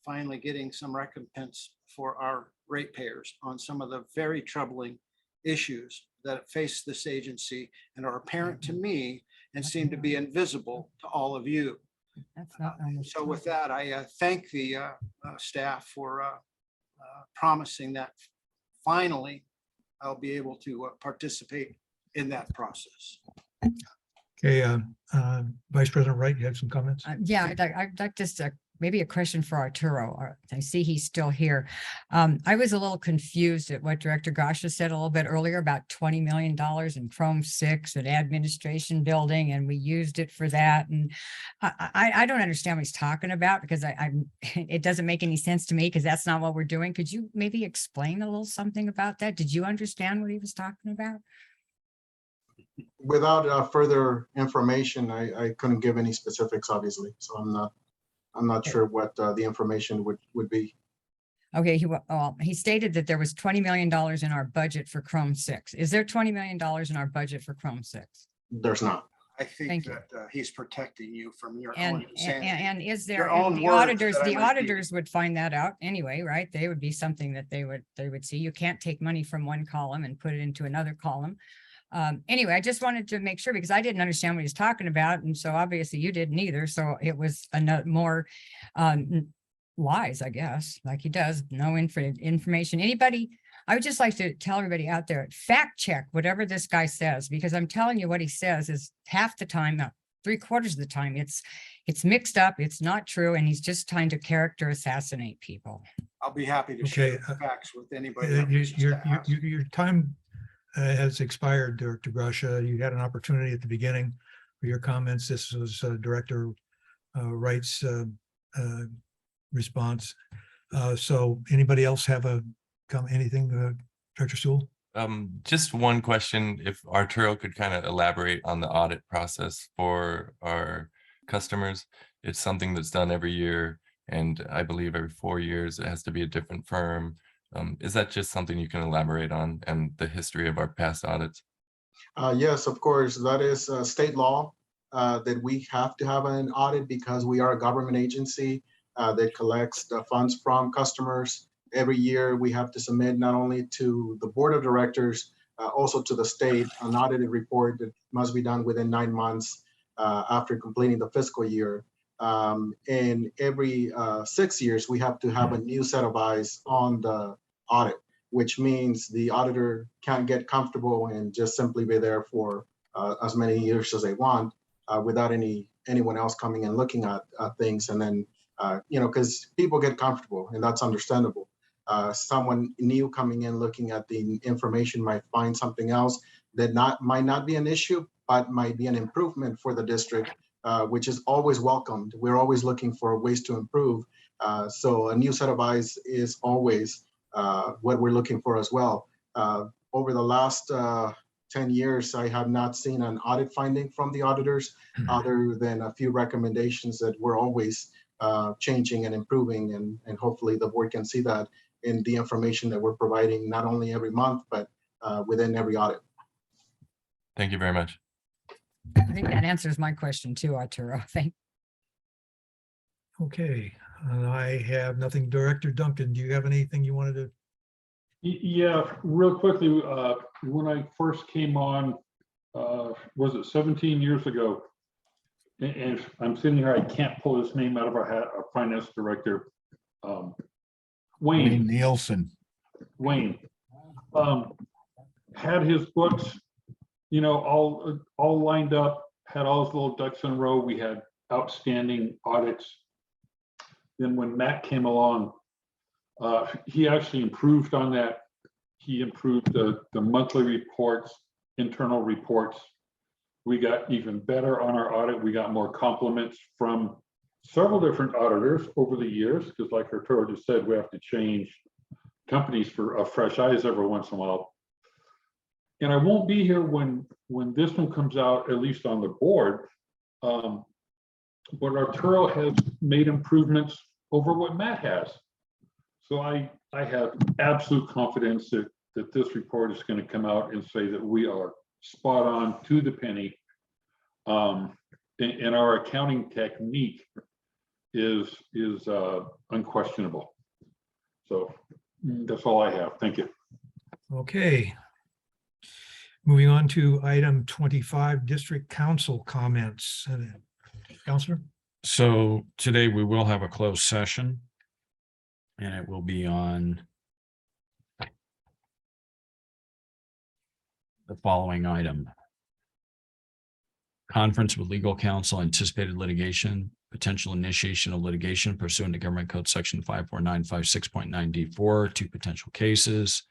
finally getting some recompense for our ratepayers on some of the very troubling issues that face this agency and are apparent to me and seem to be invisible to all of you. That's not. So with that, I thank the staff for promising that finally I'll be able to participate in that process. Okay, Vice President Wright, you have some comments? Yeah, I'd like just maybe a question for Arturo. I see he's still here. I was a little confused at what Director Gasha said a little bit earlier about $20 million in Chrome 6 and administration building, and we used it for that. And I don't understand what he's talking about, because it doesn't make any sense to me, because that's not what we're doing. Could you maybe explain a little something about that? Did you understand what he was talking about? Without further information, I couldn't give any specifics, obviously. So I'm not sure what the information would be. Okay, he stated that there was $20 million in our budget for Chrome 6. Is there $20 million in our budget for Chrome 6? There's not. I think Thank that he's protecting you from your And, own insanity. and is there, Your and own the words auditors, that I the might be- auditors would find that out anyway, right? They would be something that they would see. You can't take money from one column and put it into another column. Anyway, I just wanted to make sure, because I didn't understand what he was talking about. And so obviously you didn't either. So it was more lies, I guess, like he does, no information. Anybody, I would just like to tell everybody out there, fact check whatever this guy says, because I'm telling you what he says is half the time, 3/4 of the time, it's mixed up, it's not true, and he's just trying to character assassinate people. I'll be happy to Okay, share the facts with anybody. that wishes to ask. Your time has expired, Director Grasha. You had an opportunity at the beginning for your comments. This was Director Wright's response. So anybody else have anything, Director Sewell? Just one question, if Arturo could kind of elaborate on the audit process for our customers. It's something that's done every year, and I believe every 4 years it has to be a different firm. Is that just something you can elaborate on, and the history of our past audits? Yes, of course. That is state law that we have to have an audit, because we are a government agency that collects the funds from customers. Every year we have to submit not only to the board of directors, also to the state, an audited report that must be done within 9 months after completing the fiscal year. And every 6 years, we have to have a new set of eyes on the audit, which means the auditor can't get comfortable and just simply be there for as many years as they want without anyone else coming and looking at things. And then, because people get comfortable, and that's understandable. Someone new coming in looking at the information might find something else that might not be an issue, but might be an improvement for the district, which is always welcomed. We're always looking for ways to improve. So a new set of eyes is always what we're looking for as well. Over the last 10 years, I have not seen an audit finding from the auditors other than a few recommendations that we're always changing and improving. And hopefully the board can see that in the information that we're providing, not only every month, but within every audit. Thank you very much. I think that answers my question too, Arturo. Thank. Okay, I have nothing. Director Duncan, do you have anything you wanted to? Yeah, real quickly, when I first came on, was it 17 years ago? And I'm sitting here, I can't pull his name out of our hat, our finance director, Wayne Nielsen. Wayne had his books, all lined up, had all his little ducks in a row. We had outstanding audits. Then when Matt came along, he actually improved on that. He improved the monthly reports, internal reports. We got even better on our audit. We got more compliments from several different auditors over the years, because like Arturo just said, we have to change companies for fresh eyes every once in a while. And I won't be here when this one comes out, at least on the board. But Arturo has made improvements over what Matt has. So I have absolute confidence that this report is going to come out and say that we are spot on to the penny. And our accounting technique is unquestionable. So that's all I have. Thank you. Okay. Moving on to item 25, District Council comments. Counselor? So today we will have a closed session, and it will be on the following item: conference with legal counsel, anticipated litigation, potential initiation of litigation pursuant to Government Code Section 54956.9D4, 2 potential cases.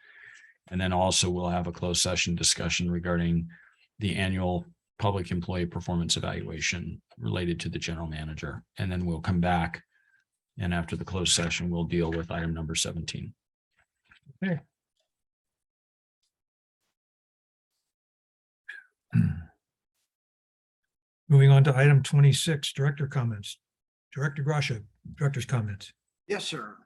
And then also we'll have a closed session discussion regarding the annual public employee performance evaluation related to the general manager. And then we'll come back, and after the closed session, we'll deal with item number 17. Okay. Moving on to item 26, director comments. Director Grasha, director's comments. Yes, sir.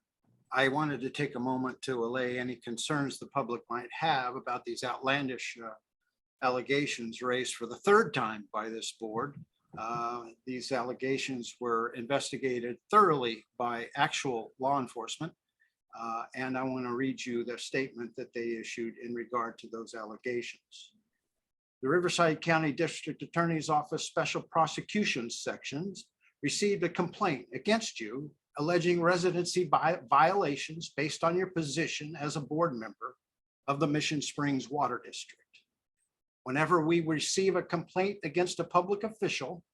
I wanted to take a moment to allay any concerns the public might have about these outlandish allegations raised for the 3rd time by this board. These allegations were investigated thoroughly by actual law enforcement. And I want to read you the statement that they issued in regard to those allegations. The Riverside County District Attorney's Office Special Prosecutions Sections received a complaint against you alleging residency violations based on your position as a board member of the Mission Springs Water District. Whenever we receive a complaint against a public official,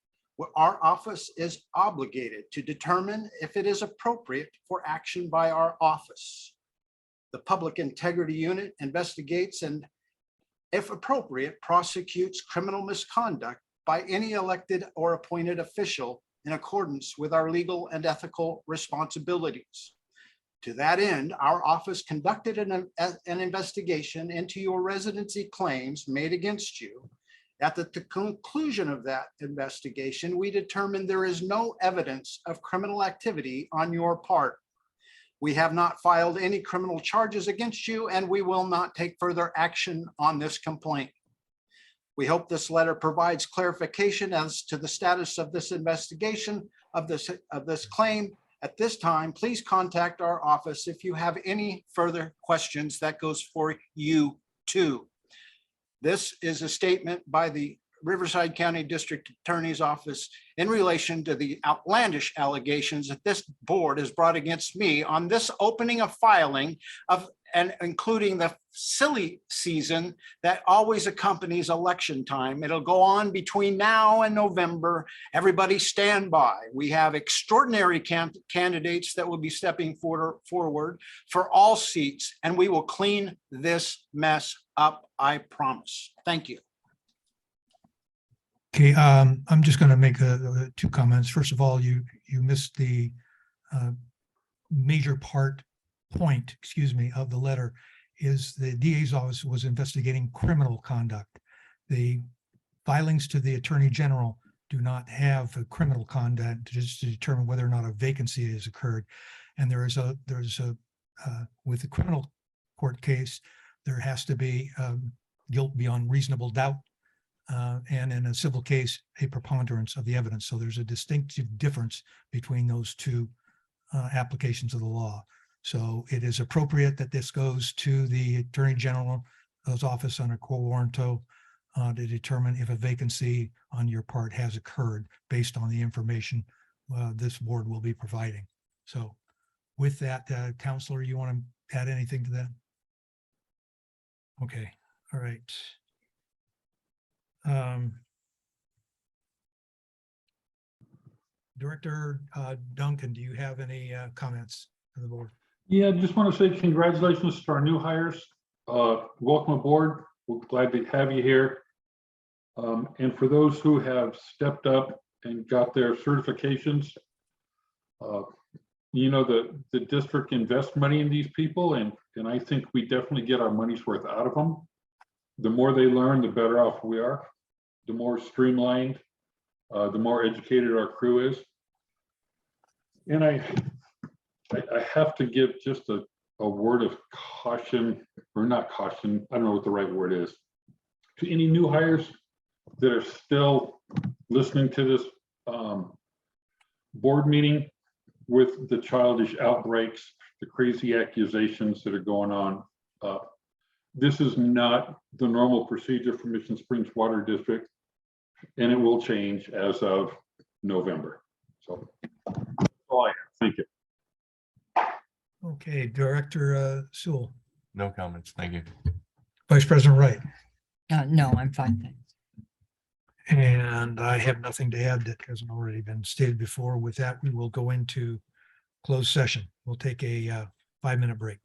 our office is obligated to determine if it is appropriate for action by our office. The Public Integrity Unit investigates and, if appropriate, prosecutes criminal misconduct by any elected or appointed official in accordance with our legal and ethical responsibilities. To that end, our office conducted an investigation into your residency claims made against you. At the conclusion of that investigation, we determined there is no evidence of criminal activity on your part. We have not filed any criminal charges against you, and we will not take further action on this complaint. We hope this letter provides clarification as to the status of this investigation of this claim. At this time, please contact our office if you have any further questions. That goes for you too. This is a statement by the Riverside County District Attorney's Office in relation to the outlandish allegations that this board has brought against me on this opening of filing of, and including the silly season that always accompanies election time. It'll go on between now and November. Everybody stand by. We have extraordinary candidates that will be stepping forward for all seats, and we will clean this mess up, I promise. Thank you. Okay, I'm just going to make two comments. First of all, you missed the major point, excuse me, of the letter is the DA's office was investigating criminal conduct. The filings to the Attorney General do not have a criminal conduct just to determine whether or not a vacancy has occurred. And there's a with the criminal court case, there has to be guilt beyond reasonable doubt. And in a civil case, a preponderance of the evidence. So there's a distinctive difference between those two applications of the law. So it is appropriate that this goes to the Attorney General's office under quo warranto to determine if a vacancy on your part has occurred based on the information this board will be providing. So with that, Counselor, you want to add anything to that? Okay, all right. Director Duncan, do you have any comments for the board? Yeah, I just want to say congratulations to our new hires. Welcome aboard. We're glad to have you here. And for those who have stepped up and got their certifications, you know, the district invests money in these people, and I think we definitely get our money's worth out of them. The more they learn, the better off we are. The more streamlined, the more educated our crew is. And I have to give just a word of caution, or not caution, I don't know what the right word is, to any new hires that are still listening to this board meeting with the childish outbreaks, the crazy accusations that are going on. This is not the normal procedure for Mission Springs Water District, and it will change as of November. So that's all I have. Thank you. Okay, Director Sewell. No comments. Thank you. Vice President Wright. No, I'm fine, thanks. And I have nothing to add that hasn't already been stated before. With that, we will go into closed session. We'll take a 5-minute break.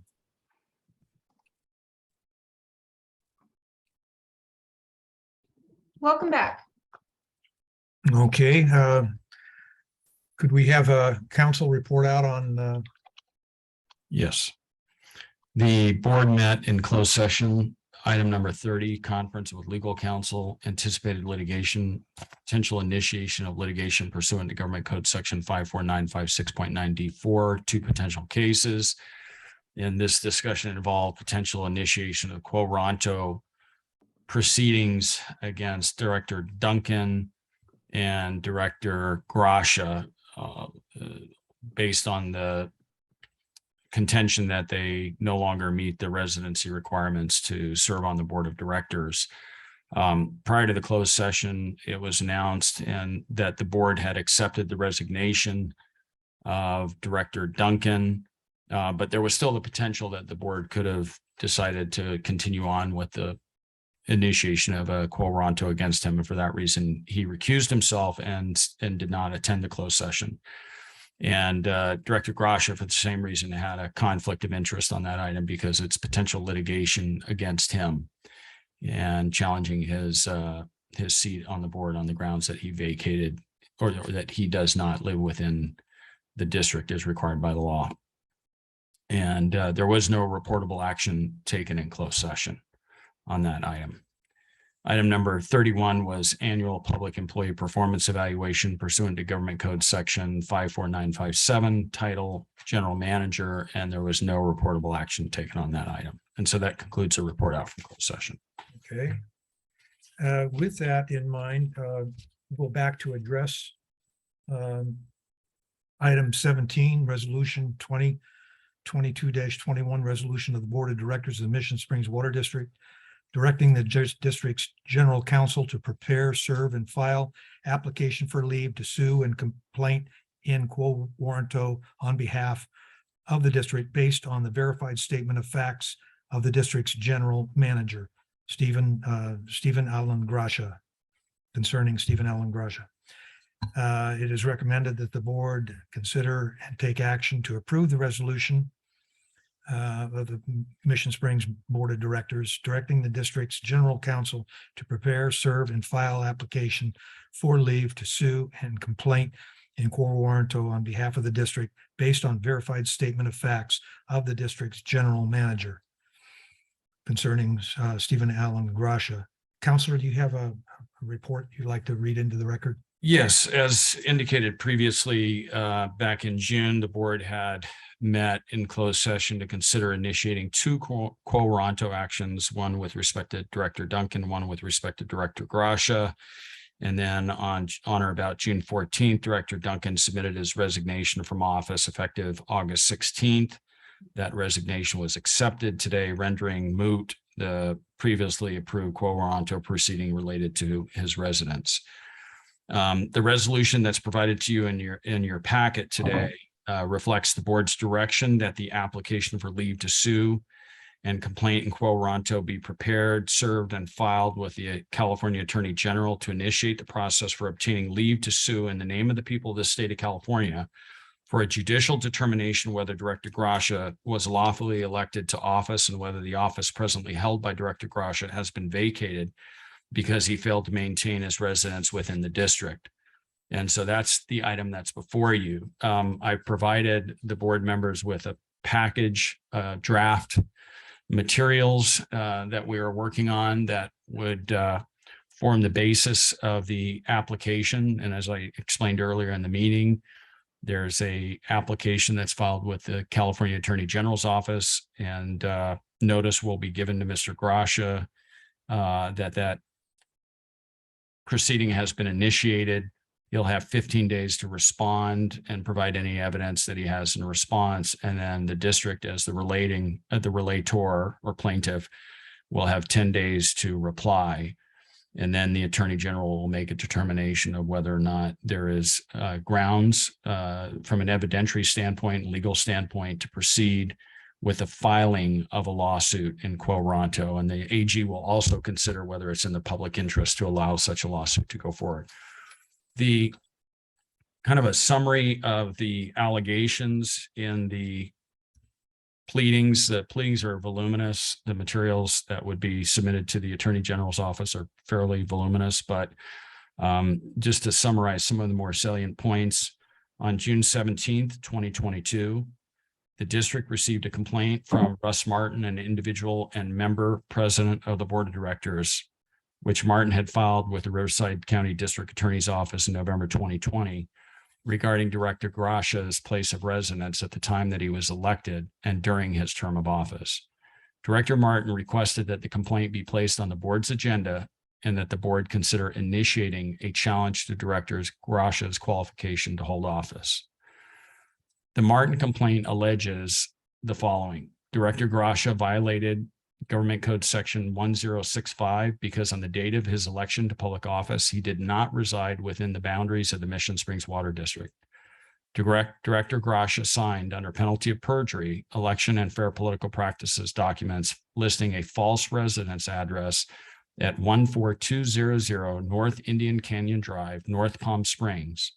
Welcome back. Okay, could we have a council report out on? Yes. The board met in closed session. Item number 30, conference with legal counsel, anticipated litigation, potential initiation of litigation pursuant to Government Code Section 54956.9D4, 2 potential cases. And this discussion involved potential initiation of quo warranto proceedings against Director Duncan and Director Gracia based on the contention that they no longer meet the residency requirements to serve on the board of directors. Prior to the closed session, it was announced and that the board had accepted the resignation of Director Duncan, but there was still the potential that the board could have decided to continue on with the initiation of a quo warranto against him. And for that reason, he recused himself and did not attend the closed session. And Director Gracia, for the same reason, had a conflict of interest on that item because it's potential litigation against him and challenging his seat on the board on the grounds that he vacated or that he does not live within the district as required by the law. And there was no reportable action taken in closed session on that item. Item number 31 was annual public employee performance evaluation pursuant to Government Code Section 54957, title General Manager, and there was no reportable action taken on that item. And so that concludes the report out from closed session. Okay. With that in mind, go back to address item 17, resolution 2022-21, resolution of the Board of Directors of the Mission Springs Water District directing the district's general counsel to prepare, serve, and file application for leave to sue and complaint in quo warranto on behalf of the district based on the verified statement of facts of the district's general manager, Stephen Allen Gracia, concerning Stephen Allen Gracia. It is recommended that the board consider and take action to approve the resolution of the Mission Springs Board of Directors, directing the district's general counsel to prepare, serve, and file application for leave to sue and complaint in quo warranto on behalf of the district based on verified statement of facts of the district's general manager concerning Stephen Allen Gracia. Counselor, do you have a report you'd like to read into the record? Yes, as indicated previously, back in June, the board had met in closed session to consider initiating two quo warranto actions, one with respect to Director Duncan, one with respect to Director Gracia. And then on or about June 14th, Director Duncan submitted his resignation from office effective August 16th. That resignation was accepted today, rendering moot the previously approved quo warranto proceeding related to his residence. The resolution that's provided to you in your packet today reflects the board's direction that the application for leave to sue and complaint in quo warranto be prepared, served, and filed with the California Attorney General to initiate the process for obtaining leave to sue in the name of the people of the state of California for a judicial determination whether Director Gracia was lawfully elected to office and whether the office presently held by Director Gracia has been vacated because he failed to maintain his residence within the district. And so that's the item that's before you. I provided the board members with a package draft materials that we are working on that would form the basis of the application. And as I explained earlier in the meeting, there's a application that's filed with the California Attorney General's office, and notice will be given to Mr. Gracia that proceeding has been initiated. He'll have 15 days to respond and provide any evidence that he has in response. And then the district, as the relator or plaintiff, will have 10 days to reply. And then the Attorney General will make a determination of whether or not there is grounds from an evidentiary standpoint, legal standpoint, to proceed with the filing of a lawsuit in quo warranto. And the AG will also consider whether it's in the public interest to allow such a lawsuit to go forward. The kind of a summary of the allegations in the pleadings are voluminous. The materials that would be submitted to the Attorney General's office are fairly voluminous, but just to summarize some of the more salient points, on June 17th, 2022, the district received a complaint from Russ Martin, an individual and member president of the board of directors, which Martin had filed with the Riverside County District Attorney's Office in November 2020 regarding Director Gracia's place of residence at the time that he was elected and during his term of office. Director Martin requested that the complaint be placed on the board's agenda and that the board consider initiating a challenge to Director Gracia's qualification to hold office. The Martin complaint alleges the following: Director Gracia violated Government Code Section 1065 because on the date of his election to public office, he did not reside within the boundaries of the Mission Springs Water District. Director Gracia signed under penalty of perjury election and fair political practices documents listing a false residence address at 14200 North Indian Canyon Drive, North Palm Springs,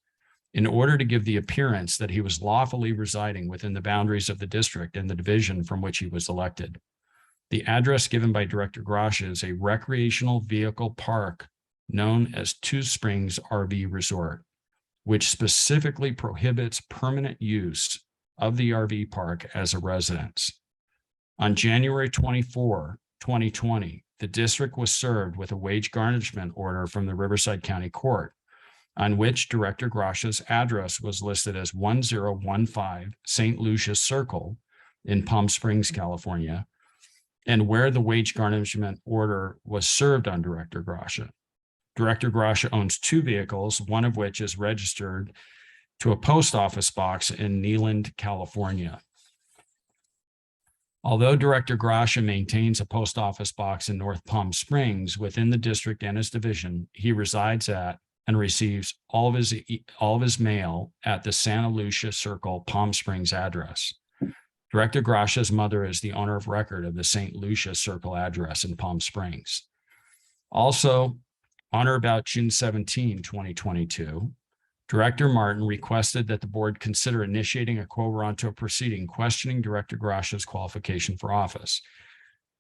in order to give the appearance that he was lawfully residing within the boundaries of the district and the division from which he was elected. The address given by Director Gracia is a recreational vehicle park known as Two Springs RV Resort, which specifically prohibits permanent use of the RV park as a residence. On January 24, 2020, the district was served with a wage garnishment order from the Riverside County Court, on which Director Gracia's address was listed as 1015 St. Lucia's Circle in Palm Springs, California, and where the wage garnishment order was served on Director Gracia. Director Gracia owns two vehicles, one of which is registered to a post office box in Neyland, California. Although Director Grasha maintains a post office box in North Palm Springs within the district and his division, he resides at and receives all of his mail at the Santa Lucia Circle, Palm Springs address. Director Grasha's mother is the owner of record of the St. Lucia Circle address in Palm Springs. Also, on or about June 17, 2022, Director Martin requested that the board consider initiating a quo warranto proceeding questioning Director Grasha's qualification for office.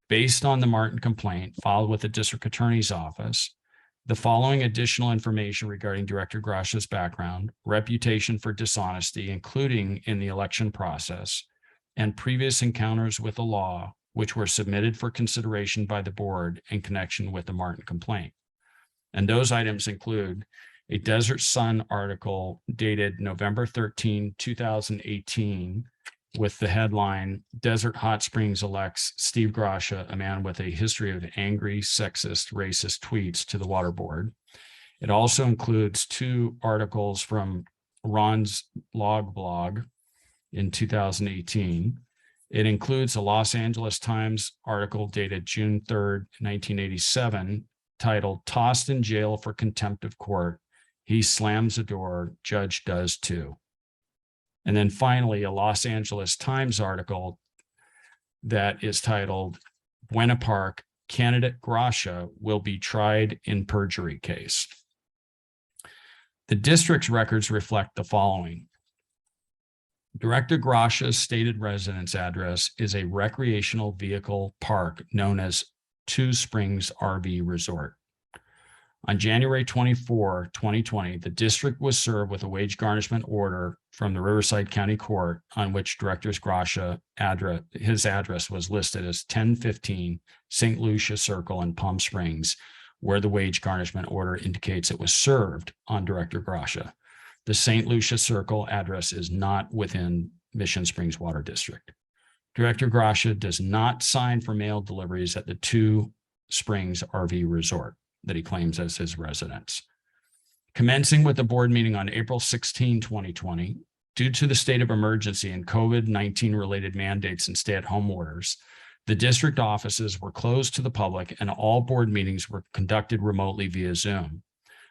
Based on the Martin complaint filed with the district attorney's office, the following additional information regarding Director Grasha's background, reputation for dishonesty, including in the election process, and previous encounters with the law, which were submitted for consideration by the board in connection with the Martin complaint. And those items include a Desert Sun article dated November 13, 2018, with the headline, Desert Hot Springs elects Steve Grasha, a man with a history of angry, sexist, racist tweets, to the water board. It also includes 2 articles from Ron's log blog in 2018. It includes a Los Angeles Times article dated June 3rd, 1987, titled Tossed in Jail for Contempt of Court. He slams a door, judge does too. And then finally, a Los Angeles Times article that is titled Buena Park, Candidate Grasha will be tried in perjury case. The district's records reflect the following. Director Grasha's stated residence address is a recreational vehicle park known as Two Springs RV Resort. On January 24, 2020, the district was served with a wage garnishment order from the Riverside County Court on which Director Grasha his address was listed as 1015 St. Lucia Circle in Palm Springs, where the wage garnishment order indicates it was served on Director Grasha. The St. Lucia Circle address is not within Mission Springs Water District. Director Grasha does not sign for mail deliveries at the Two Springs RV Resort that he claims as his residence. Commencing with the board meeting on April 16, 2020, due to the state of emergency and COVID-19 related mandates and stay-at-home orders, the district offices were closed to the public and all board meetings were conducted remotely via Zoom.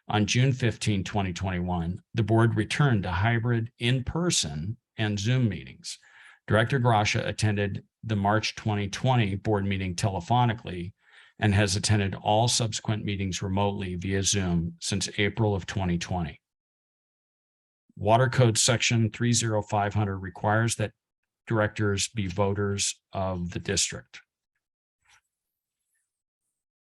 On June 15, 2021, the board returned to hybrid in-person and Zoom meetings. Director Grasha attended the March 2020 board meeting telephonically and has attended all subsequent meetings remotely via Zoom since April of 2020. Water Code Section 30500 requires that directors be voters of the district.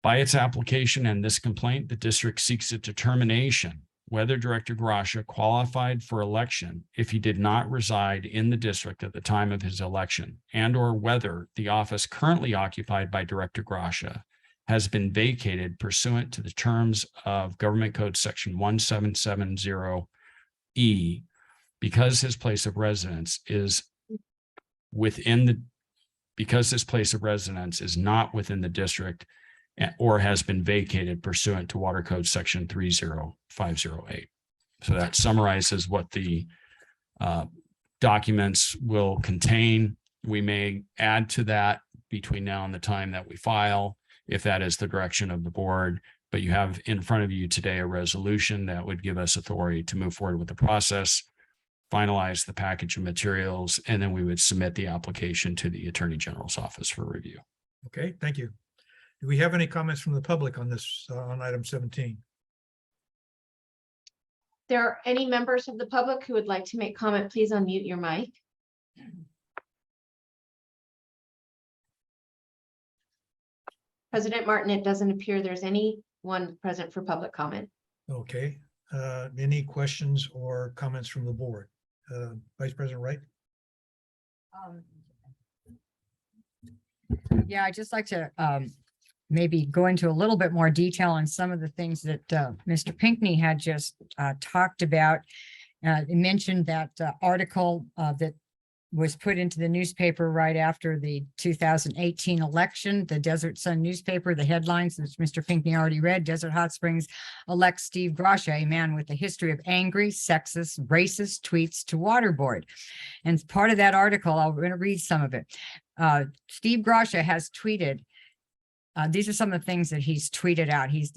By its application and this complaint, the district seeks a determination whether Director Grasha qualified for election if he did not reside in the district at the time of his election, and or whether the office currently occupied by Director Grasha has been vacated pursuant to the terms of Government Code Section 1770E, because his place of residence is not within the district or has been vacated pursuant to Water Code Section 30508. So that summarizes what the documents will contain. We may add to that between now and the time that we file, if that is the direction of the board, but you have in front of you today a resolution that would give us authority to move forward with the process, finalize the package of materials, and then we would submit the application to the Attorney General's office for review. Okay, thank you. Do we have any comments from the public on this, on item 17? There are any members of the public who would like to make comment, please unmute your mic. President Martin, it doesn't appear there's anyone present for public comment. Okay, any questions or comments from the board? Vice President Wright? Yeah, I'd just like to maybe go into a little bit more detail on some of the things that Mr. Pinckney had just talked about. He mentioned that article that was put into the newspaper right after the 2018 election, the Desert Sun newspaper, the headlines, which Mr. Pinckney already read, Desert Hot Springs elects Steve Grasha, a man with a history of angry, sexist, racist tweets to water board. And part of that article, I'm going to read some of it. Steve Grasha has tweeted, these are some of the things that he's tweeted out. He's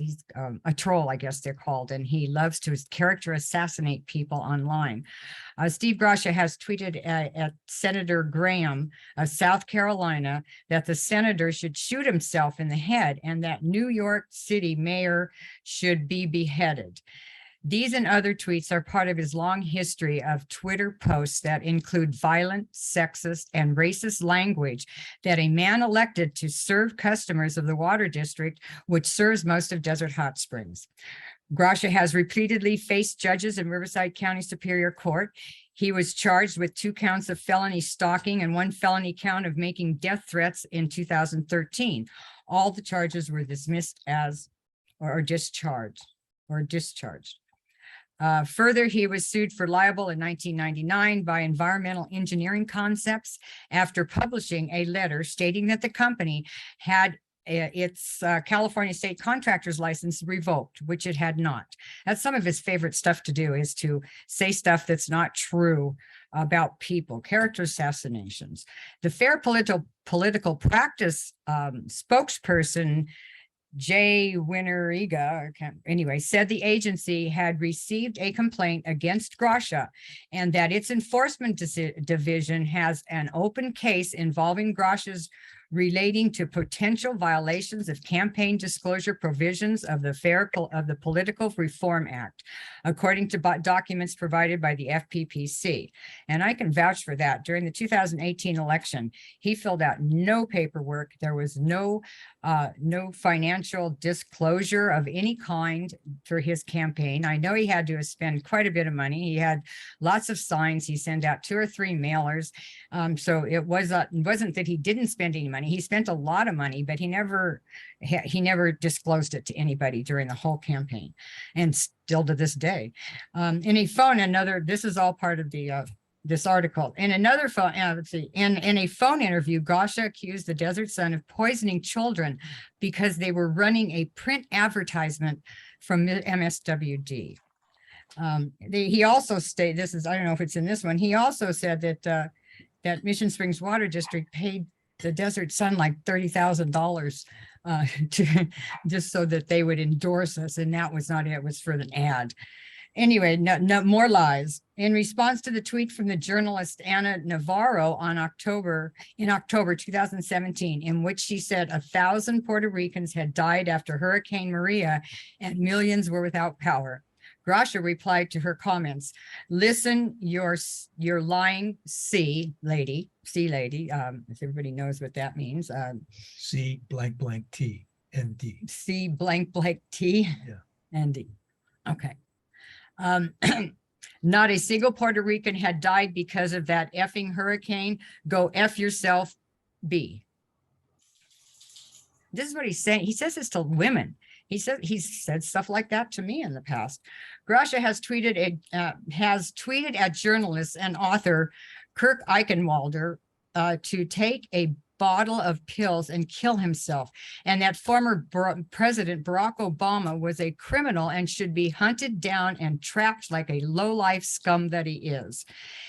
a troll, I guess they're called, and he loves to character assassinate people online. Steve Grasha has tweeted at Senator Graham of South Carolina that the senator should shoot himself in the head and that New York City mayor should be beheaded. These and other tweets are part of his long history of Twitter posts that include violent, sexist, and racist language that a man elected to serve customers of the water district, which serves most of Desert Hot Springs. Grasha has repeatedly faced judges in Riverside County Superior Court. He was charged with 2 counts of felony stalking and 1 felony count of making death threats in 2013. All the charges were dismissed as or discharged. Further, he was sued for libel in 1999 by Environmental Engineering Concepts after publishing a letter stating that the company had its California state contractor's license revoked, which it had not. That's some of his favorite stuff to do, is to say stuff that's not true about people, character assassinations. The Fair Political Practice spokesperson, Jay Winneriga, said the agency had received a complaint against Grasha and that its enforcement division has an open case involving Grasha's relating to potential violations of campaign disclosure provisions of the Political Reform Act, according to documents provided by the FPPC. And I can vouch for that. During the 2018 election, he filled out no paperwork. There was no financial disclosure of any kind for his campaign. I know he had to spend quite a bit of money. He had lots of signs. He sent out 2 or 3 mailers. So it wasn't that he didn't spend any money. He spent a lot of money, but he never disclosed it to anybody during the whole campaign, and still to this day. In a phone, this is all part of the this article. In another phone, in a phone interview, Grasha accused the Desert Sun of poisoning children because they were running a print advertisement from MSWD. He also stated, I don't know if it's in this one, he also said that that Mission Springs Water District paid the Desert Sun like $30,000 to just so that they would endorse us, and that was not it. It was for an ad. Anyway, no more lies. In response to the tweet from the journalist Anna Navarro in October 2017, in which she said 1,000 Puerto Ricans had died after Hurricane Maria and millions were without power, Grasha replied to her comments, "Listen, you're lying, C lady, if everybody knows what that means. C blank blank T ND. C blank blank T Yeah. ND. Okay. Not a single Puerto Rican had died because of that effing hurricane. Go F yourself, B." This is what he's saying. He says this to women. He's said stuff like that to me in the past. Grasha has tweeted at journalist and author Kirk Eichenwalder to take a bottle of pills and kill himself, and that former President Barack Obama was a criminal and should be hunted down and trapped like a low-life scum that he is.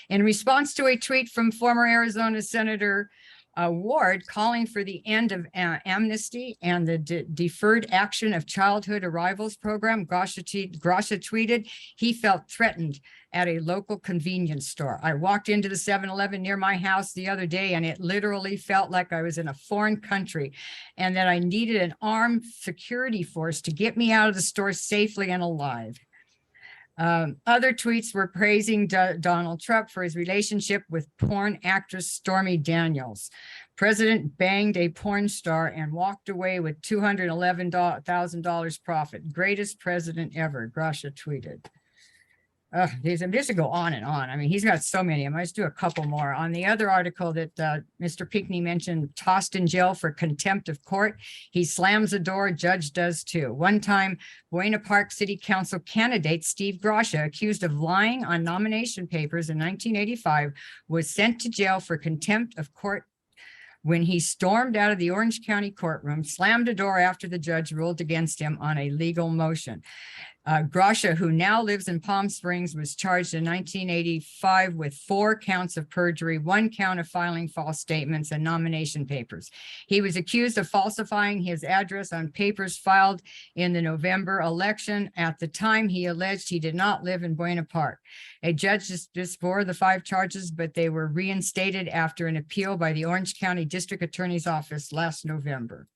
In response to a tweet from former Arizona Senator Ward calling for the end of amnesty and the deferred action of childhood arrivals program, Grasha tweeted, he felt threatened at a local convenience store. "I walked into the 7-Eleven near my house the other day and it literally felt like I was in a foreign country and that I needed an armed security force to get me out of the store safely and alive." Other tweets were praising Donald Trump for his relationship with porn actress Stormy Daniels. "President banged a porn star and walked away with $211,000 profit. Greatest president ever," Grasha tweeted. These should go on and on. I mean, he's got so many. I might just do a couple more. On the other article that Mr. Pinckney mentioned, tossed in jail for contempt of court. He slams the door, judge does too. One time, Buena Park City Council candidate Steve Grasha, accused of lying on nomination papers in 1985, was sent to jail for contempt of court when he stormed out of the Orange County courtroom, slammed a door after the judge ruled against him on a legal motion. Grasha, who now lives in Palm Springs, was charged in 1985 with 4 counts of perjury, 1 count of filing false statements and nomination papers. He was accused of falsifying his address on papers filed in the November election. At the time, he alleged he did not live in Buena Park. A judge disbore the 5 charges, but they were reinstated after an appeal by the Orange County District Attorney's Office last November.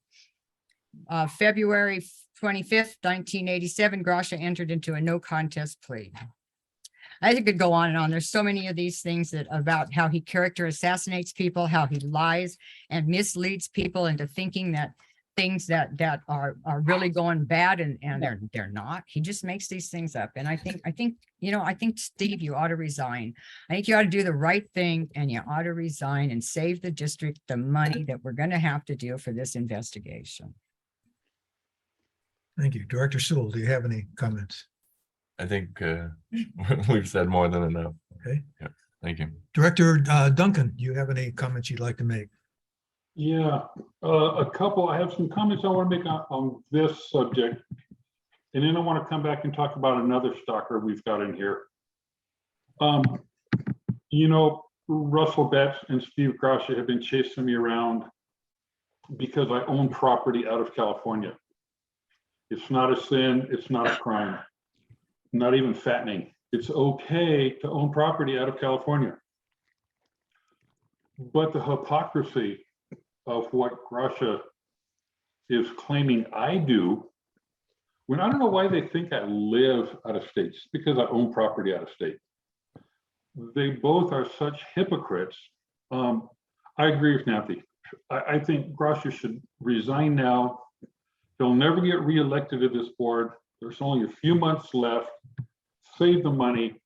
February 25th, 1987, Grasha entered into a no contest plea. I could go on and on. There's so many of these things that about how he character assassinates people, how he lies and misleads people into thinking that things that are really going bad and they're not. He just makes these things up. And I think, Steve, you ought to resign. I think you ought to do the right thing and you ought to resign and save the district the money that we're going to have to do for this investigation. Thank you. Director Sewell, do you have any comments? I think we've said more than enough. Okay. Yeah, thank you. Director Duncan, do you have any comments you'd like to make? Yeah, a couple. I have some comments I want to make on this subject. And then I want to come back and talk about another stalker we've got in here. Russell Betts and Steve Grasha have been chasing me around because I own property out of California. It's not a sin, it's not a crime, not even fattening. It's okay to own property out of California. But the hypocrisy of what Grasha is claiming I do, when I don't know why they think I live out of state, it's because I own property out of state. They both are such hypocrites. I agree with Nathy. I think Grasha should resign now. He'll never get reelected to this board. There's only a few months left. Save the money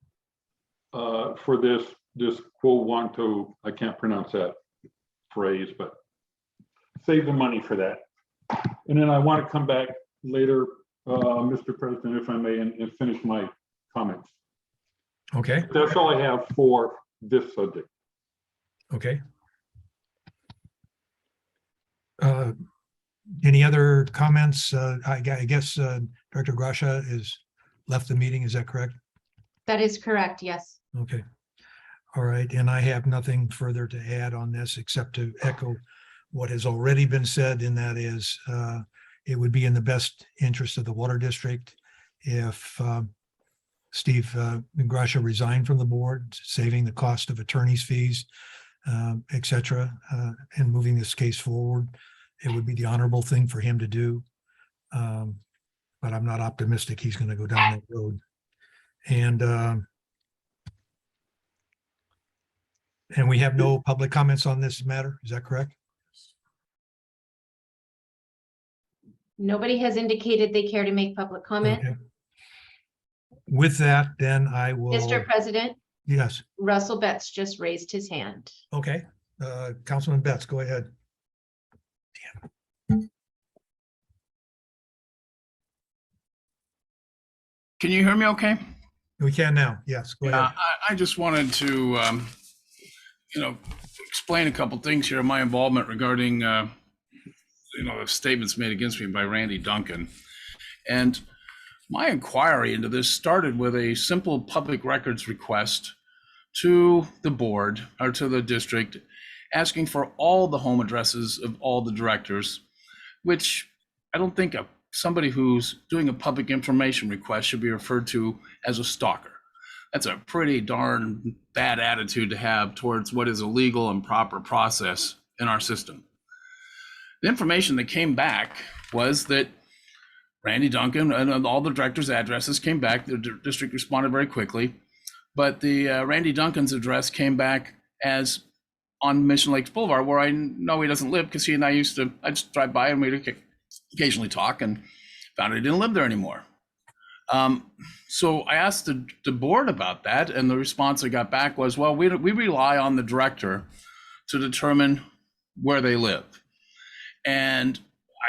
for this quo wanto, I can't pronounce that phrase, but save the money for that. And then I want to come back later, Mr. President, if I may, and finish my comments. Okay. That's all I have for this subject. Okay. Any other comments? I guess Director Grasha has left the meeting. Is that correct? That is correct, yes. Okay. All right. And I have nothing further to add on this except to echo what has already been said, and that is it would be in the best interest of the water district if Steve Grasha resigned from the board, saving the cost of attorney's fees, et cetera, and moving this case forward. It would be the honorable thing for him to do. But I'm not optimistic he's going to go down that road. And we have no public comments on this matter. Is that correct? Nobody has indicated they care to make public comment. Okay. With that, then I will. Mr. President, Yes. Russell Betts just raised his hand. Okay. Councilman Betts, go ahead. Can you hear me okay? We can now. Yes, go ahead. I just wanted to, explain a couple things here, my involvement regarding, the statements made against me by Randy Duncan. And my inquiry into this started with a simple public records request to the board or to the district, asking for all the home addresses of all the directors, which I don't think somebody who's doing a public information request should be referred to as a stalker. That's a pretty darn bad attitude to have towards what is a legal and proper process in our system. The information that came back was that Randy Duncan and all the directors' addresses came back. The district responded very quickly, but the Randy Duncan's address came back as on Mission Lakes Boulevard, where I know he doesn't live because he and I I just drive by and we'd occasionally talk, and found he didn't live there anymore. So I asked the board about that, and the response I got back was, well, we rely on the director to determine where they live. And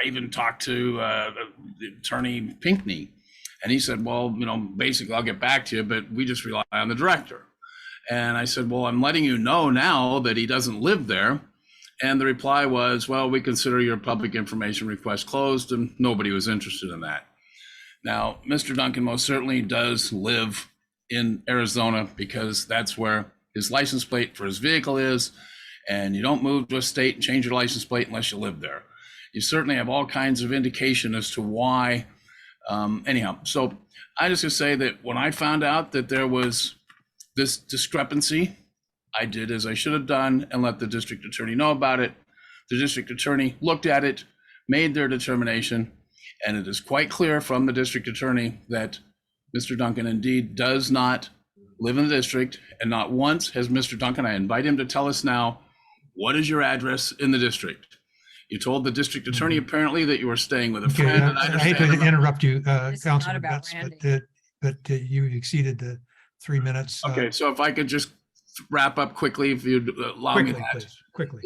I even talked to the attorney Pinkney, and he said, well, basically I'll get back to you, but we just rely on the director. And I said, well, I'm letting you know now that he doesn't live there. And the reply was, well, we consider your public information request closed, and nobody was interested in that. Now, Mr. Duncan most certainly does live in Arizona because that's where his license plate for his vehicle is. And you don't move to a state and change your license plate unless you live there. You certainly have all kinds of indication as to why. Anyhow, so I just gonna say that when I found out that there was this discrepancy, I did as I should have done and let the district attorney know about it. The district attorney looked at it, made their determination, and it is quite clear from the district attorney that Mr. Duncan indeed does not live in the district, and not once has Mr. Duncan, I invite him to tell us now, what is your address in the district? You told the district attorney apparently that you were staying with a Okay, friend. And I hate to interrupt you, This is not Councilman about Betts, but you exceeded the 3 minutes. Okay, so if I could just wrap up quickly, if you'd allow me Quickly, that. please, quickly.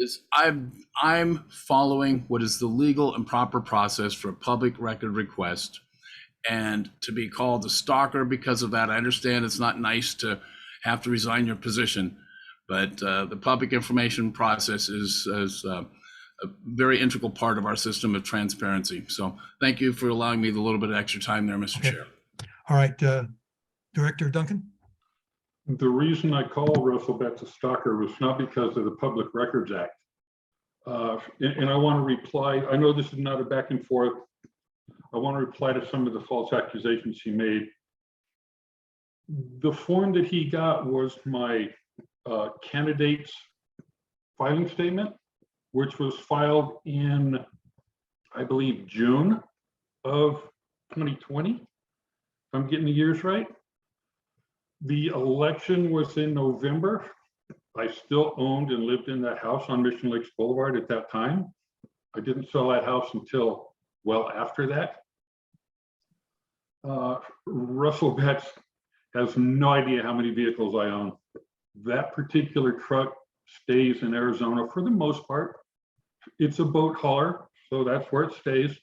I'm following what is the legal and proper process for a public record request. And to be called a stalker because of that, I understand it's not nice to have to resign your position, but the public information process is a very integral part of our system of transparency. So thank you for allowing me the little bit of extra time there, Mr. Chair. All right, Director Duncan? The reason I called Russell Betts a stalker was not because of the Public Records Act. And I want to reply, I know this is not a back and forth. I want to reply to some of the false accusations he made. The form that he got was my candidate's filing statement, which was filed in, I believe, June of 2020. If I'm getting the years right. The election was in November. I still owned and lived in that house on Mission Lakes Boulevard at that time. I didn't sell that house until well after that. Russell Betts has no idea how many vehicles I own. That particular truck stays in Arizona for the most part. It's a boat hauler, so that's where it stays.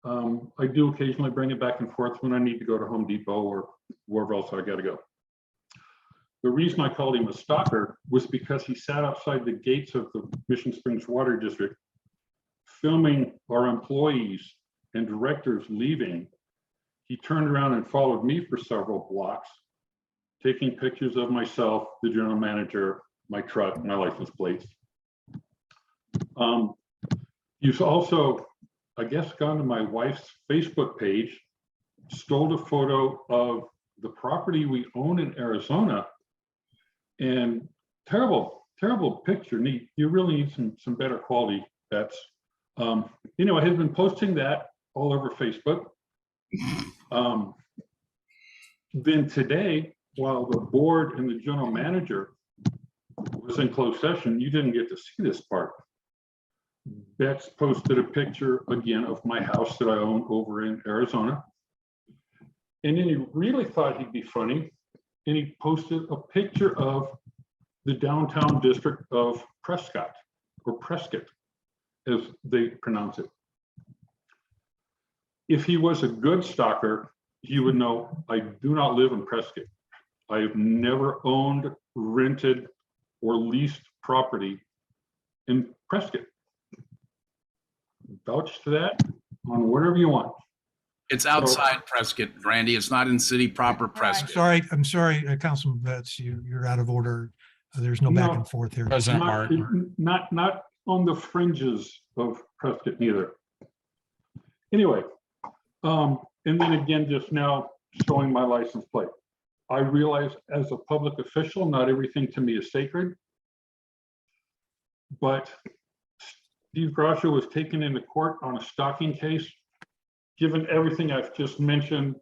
I do occasionally bring it back and forth when I need to go to Home Depot or wherever else I got to go. The reason I called him a stalker was because he sat outside the gates of the Mission Springs Water District filming our employees and directors leaving. He turned around and followed me for several blocks, taking pictures of myself, the general manager, my truck, my license plates. He's also, I guess, gone to my wife's Facebook page, stole a photo of the property we own in Arizona, and terrible, terrible picture. You really need some better quality bets. Anyway, I have been posting that all over Facebook. Then today, while the board and the general manager was in closed session, you didn't get to see this part. Betts posted a picture again of my house that I own over in Arizona. And then he really thought he'd be funny. And he posted a picture of the downtown district of Prescott, or Prescott, as they pronounce it. If he was a good stalker, he would know I do not live in Prescott. I have never owned, rented, or leased property in Prescott. Vouch to that on whatever you want. It's outside Prescott, Randy. It's not in city proper Prescott. I'm sorry, Councilman Betts, you're out of order. There's no back and forth here. President Not, Martin. not on the fringes of Prescott neither. Anyway, and then again, just now showing my license plate. I realize as a public official, not everything to me is sacred. But Steve Grasha was taken into court on a stalking case. Given everything I've just mentioned,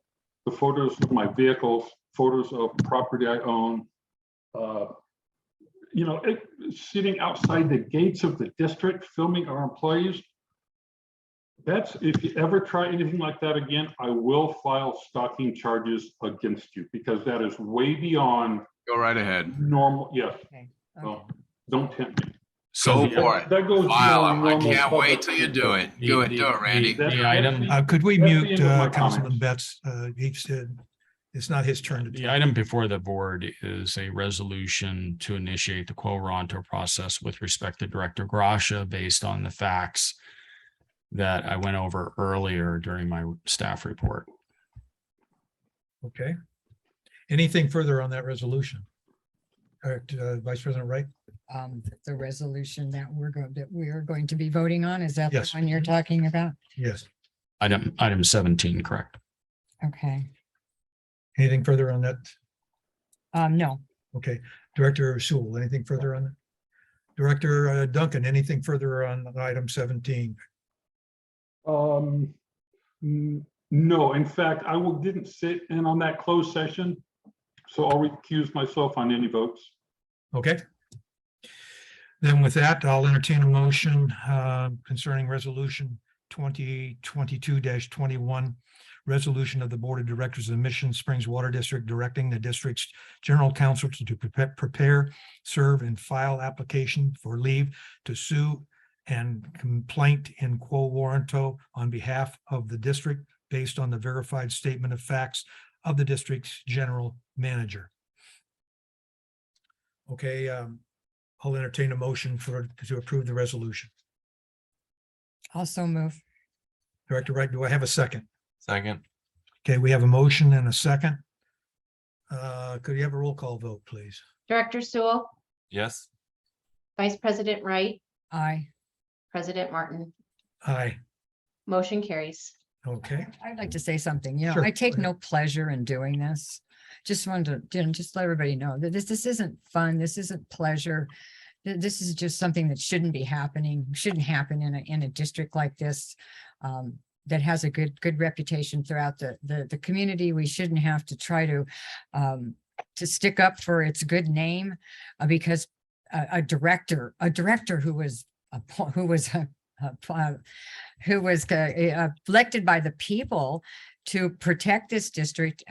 the photos of my vehicles, photos of property I own, sitting outside the gates of the district, filming our employees. That's, if you ever try anything like that again, I will file stalking charges against you because that is way beyond. Go right ahead. Normal, yes. Okay. So don't tempt me. Go for it. That goes File beyond them. I normal can't wait public till you do it. The- Do it, the- do it, Randy. the item- Could we That's the mute end of my Councilman comments. Betts? He said it's not his turn to The talk. item before the board is a resolution to initiate the quo warranto process with respect to Director Grasha based on the facts that I went over earlier during my staff report. Okay. Anything further on that resolution? Vice President Wright? The resolution that we are going to be voting on, is that the Yes. one you're talking about? Yes. Item 17, correct. Okay. Anything further on that? No. Okay. Director Sewell, anything further on that? Director Duncan, anything further on item 17? No, in fact, didn't sit in on that closed session, so I'll recuse myself on any votes. Okay. Then with that, I'll entertain a motion concerning resolution 2022-21, resolution of the Board of Directors of the Mission Springs Water District directing the district's general counsel to prepare, serve, and file application for leave to sue and complaint in quo warranto on behalf of the district based on the verified statement of facts of the district's general manager. Okay, I'll entertain a motion to approve the resolution. Also move. Director Wright, do I have a second? Second. Okay, we have a motion and a second. Could you have a roll call vote, please? Director Sewell, Yes. Vice President Wright, Aye. President Martin. Aye. Motion carries. Okay. I'd like to say something, you know, Sure, I go take ahead. no pleasure in doing this. Just wanted to, just let everybody know that this isn't fun. This isn't pleasure. This is just something that shouldn't be happening, shouldn't happen in a district like this. That has a good reputation throughout the community. We shouldn't have to try to stick up for its good name because a director who was elected by the people to protect this district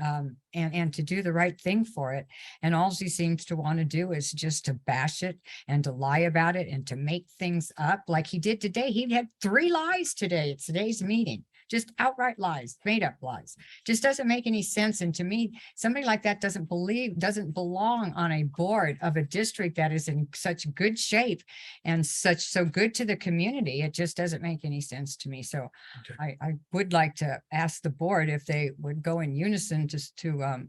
and to do the right thing for it. And all she seems to want to do is just to bash it and to lie about it and to make things up like he did today. He had 3 lies today at today's meeting. Just outright lies, made up lies. Just doesn't make any sense. And to me, somebody like that doesn't belong on a board of a district that is in such good shape and so good to the community. It just doesn't make any sense to me. So Okay. I would like to ask the board if they would go in unison just to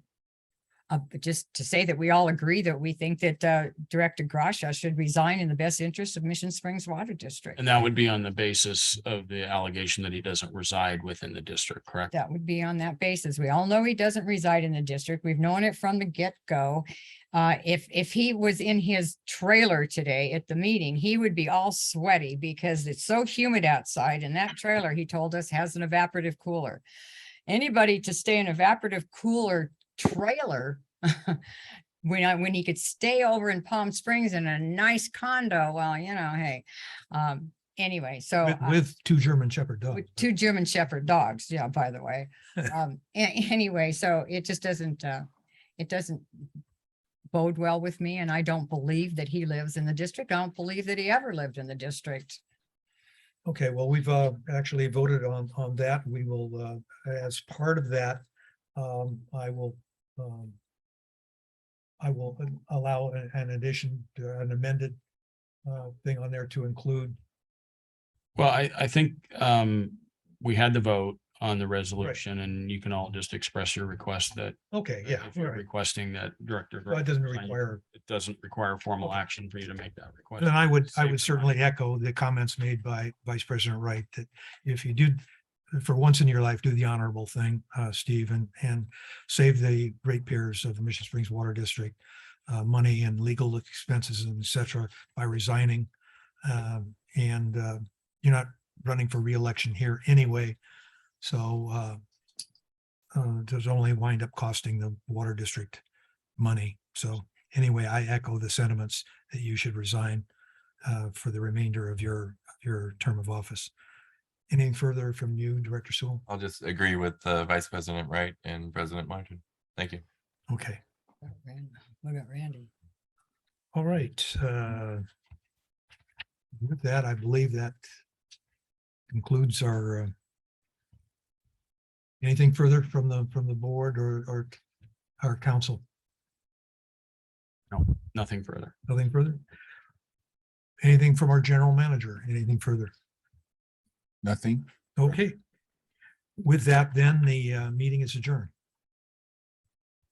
say that we all agree that we think that Director Grasha should resign in the best interest of Mission Springs Water District. And that would be on the basis of the allegation that he doesn't reside within the district, correct? That would be on that basis. We all know he doesn't reside in the district. We've known it from the get-go. If he was in his trailer today at the meeting, he would be all sweaty because it's so humid outside, and that trailer, he told us, has an evaporative cooler. Anybody to stay in an evaporative cooler trailer when he could stay over in Palm Springs in a nice condo, well, you know, hey, anyway, so With 2 German Shepherd dogs. with 2 German Shepherd dogs, yeah, by the way. Anyway, so it just doesn't bode well with me, and I don't believe that he lives in the district. I don't believe that he ever lived in the district. Okay, well, we've actually voted on that. We will, as part of that, I will allow an addition to an amended thing on there to include. Well, I think we had the vote on the resolution, and you can all just express your request that Okay, yeah, if you're right. requesting that Director. Well, it doesn't Grasha sign, require. it doesn't require formal action for you to make that request. Then I would Save certainly echo the comments made by Vice President Wright that if you do, for once in your life, do the honorable thing, Steve, and save the ratepayers of the Mission Springs Water District money and legal expenses and et cetera by resigning. And you're not running for reelection here anyway. So does only wind up costing the water district money. So anyway, I echo the sentiments that you should resign for the remainder of your term of office. Anything further from you, Director Sewell? I'll just agree with Vice President Wright and President Martin. Thank you. Okay. What about Randy? All right. With that, I believe that concludes our anything further from the board or our council? No, nothing further. Nothing further? Anything from our general manager? Anything further? Nothing. Okay. With that, then the meeting is adjourned.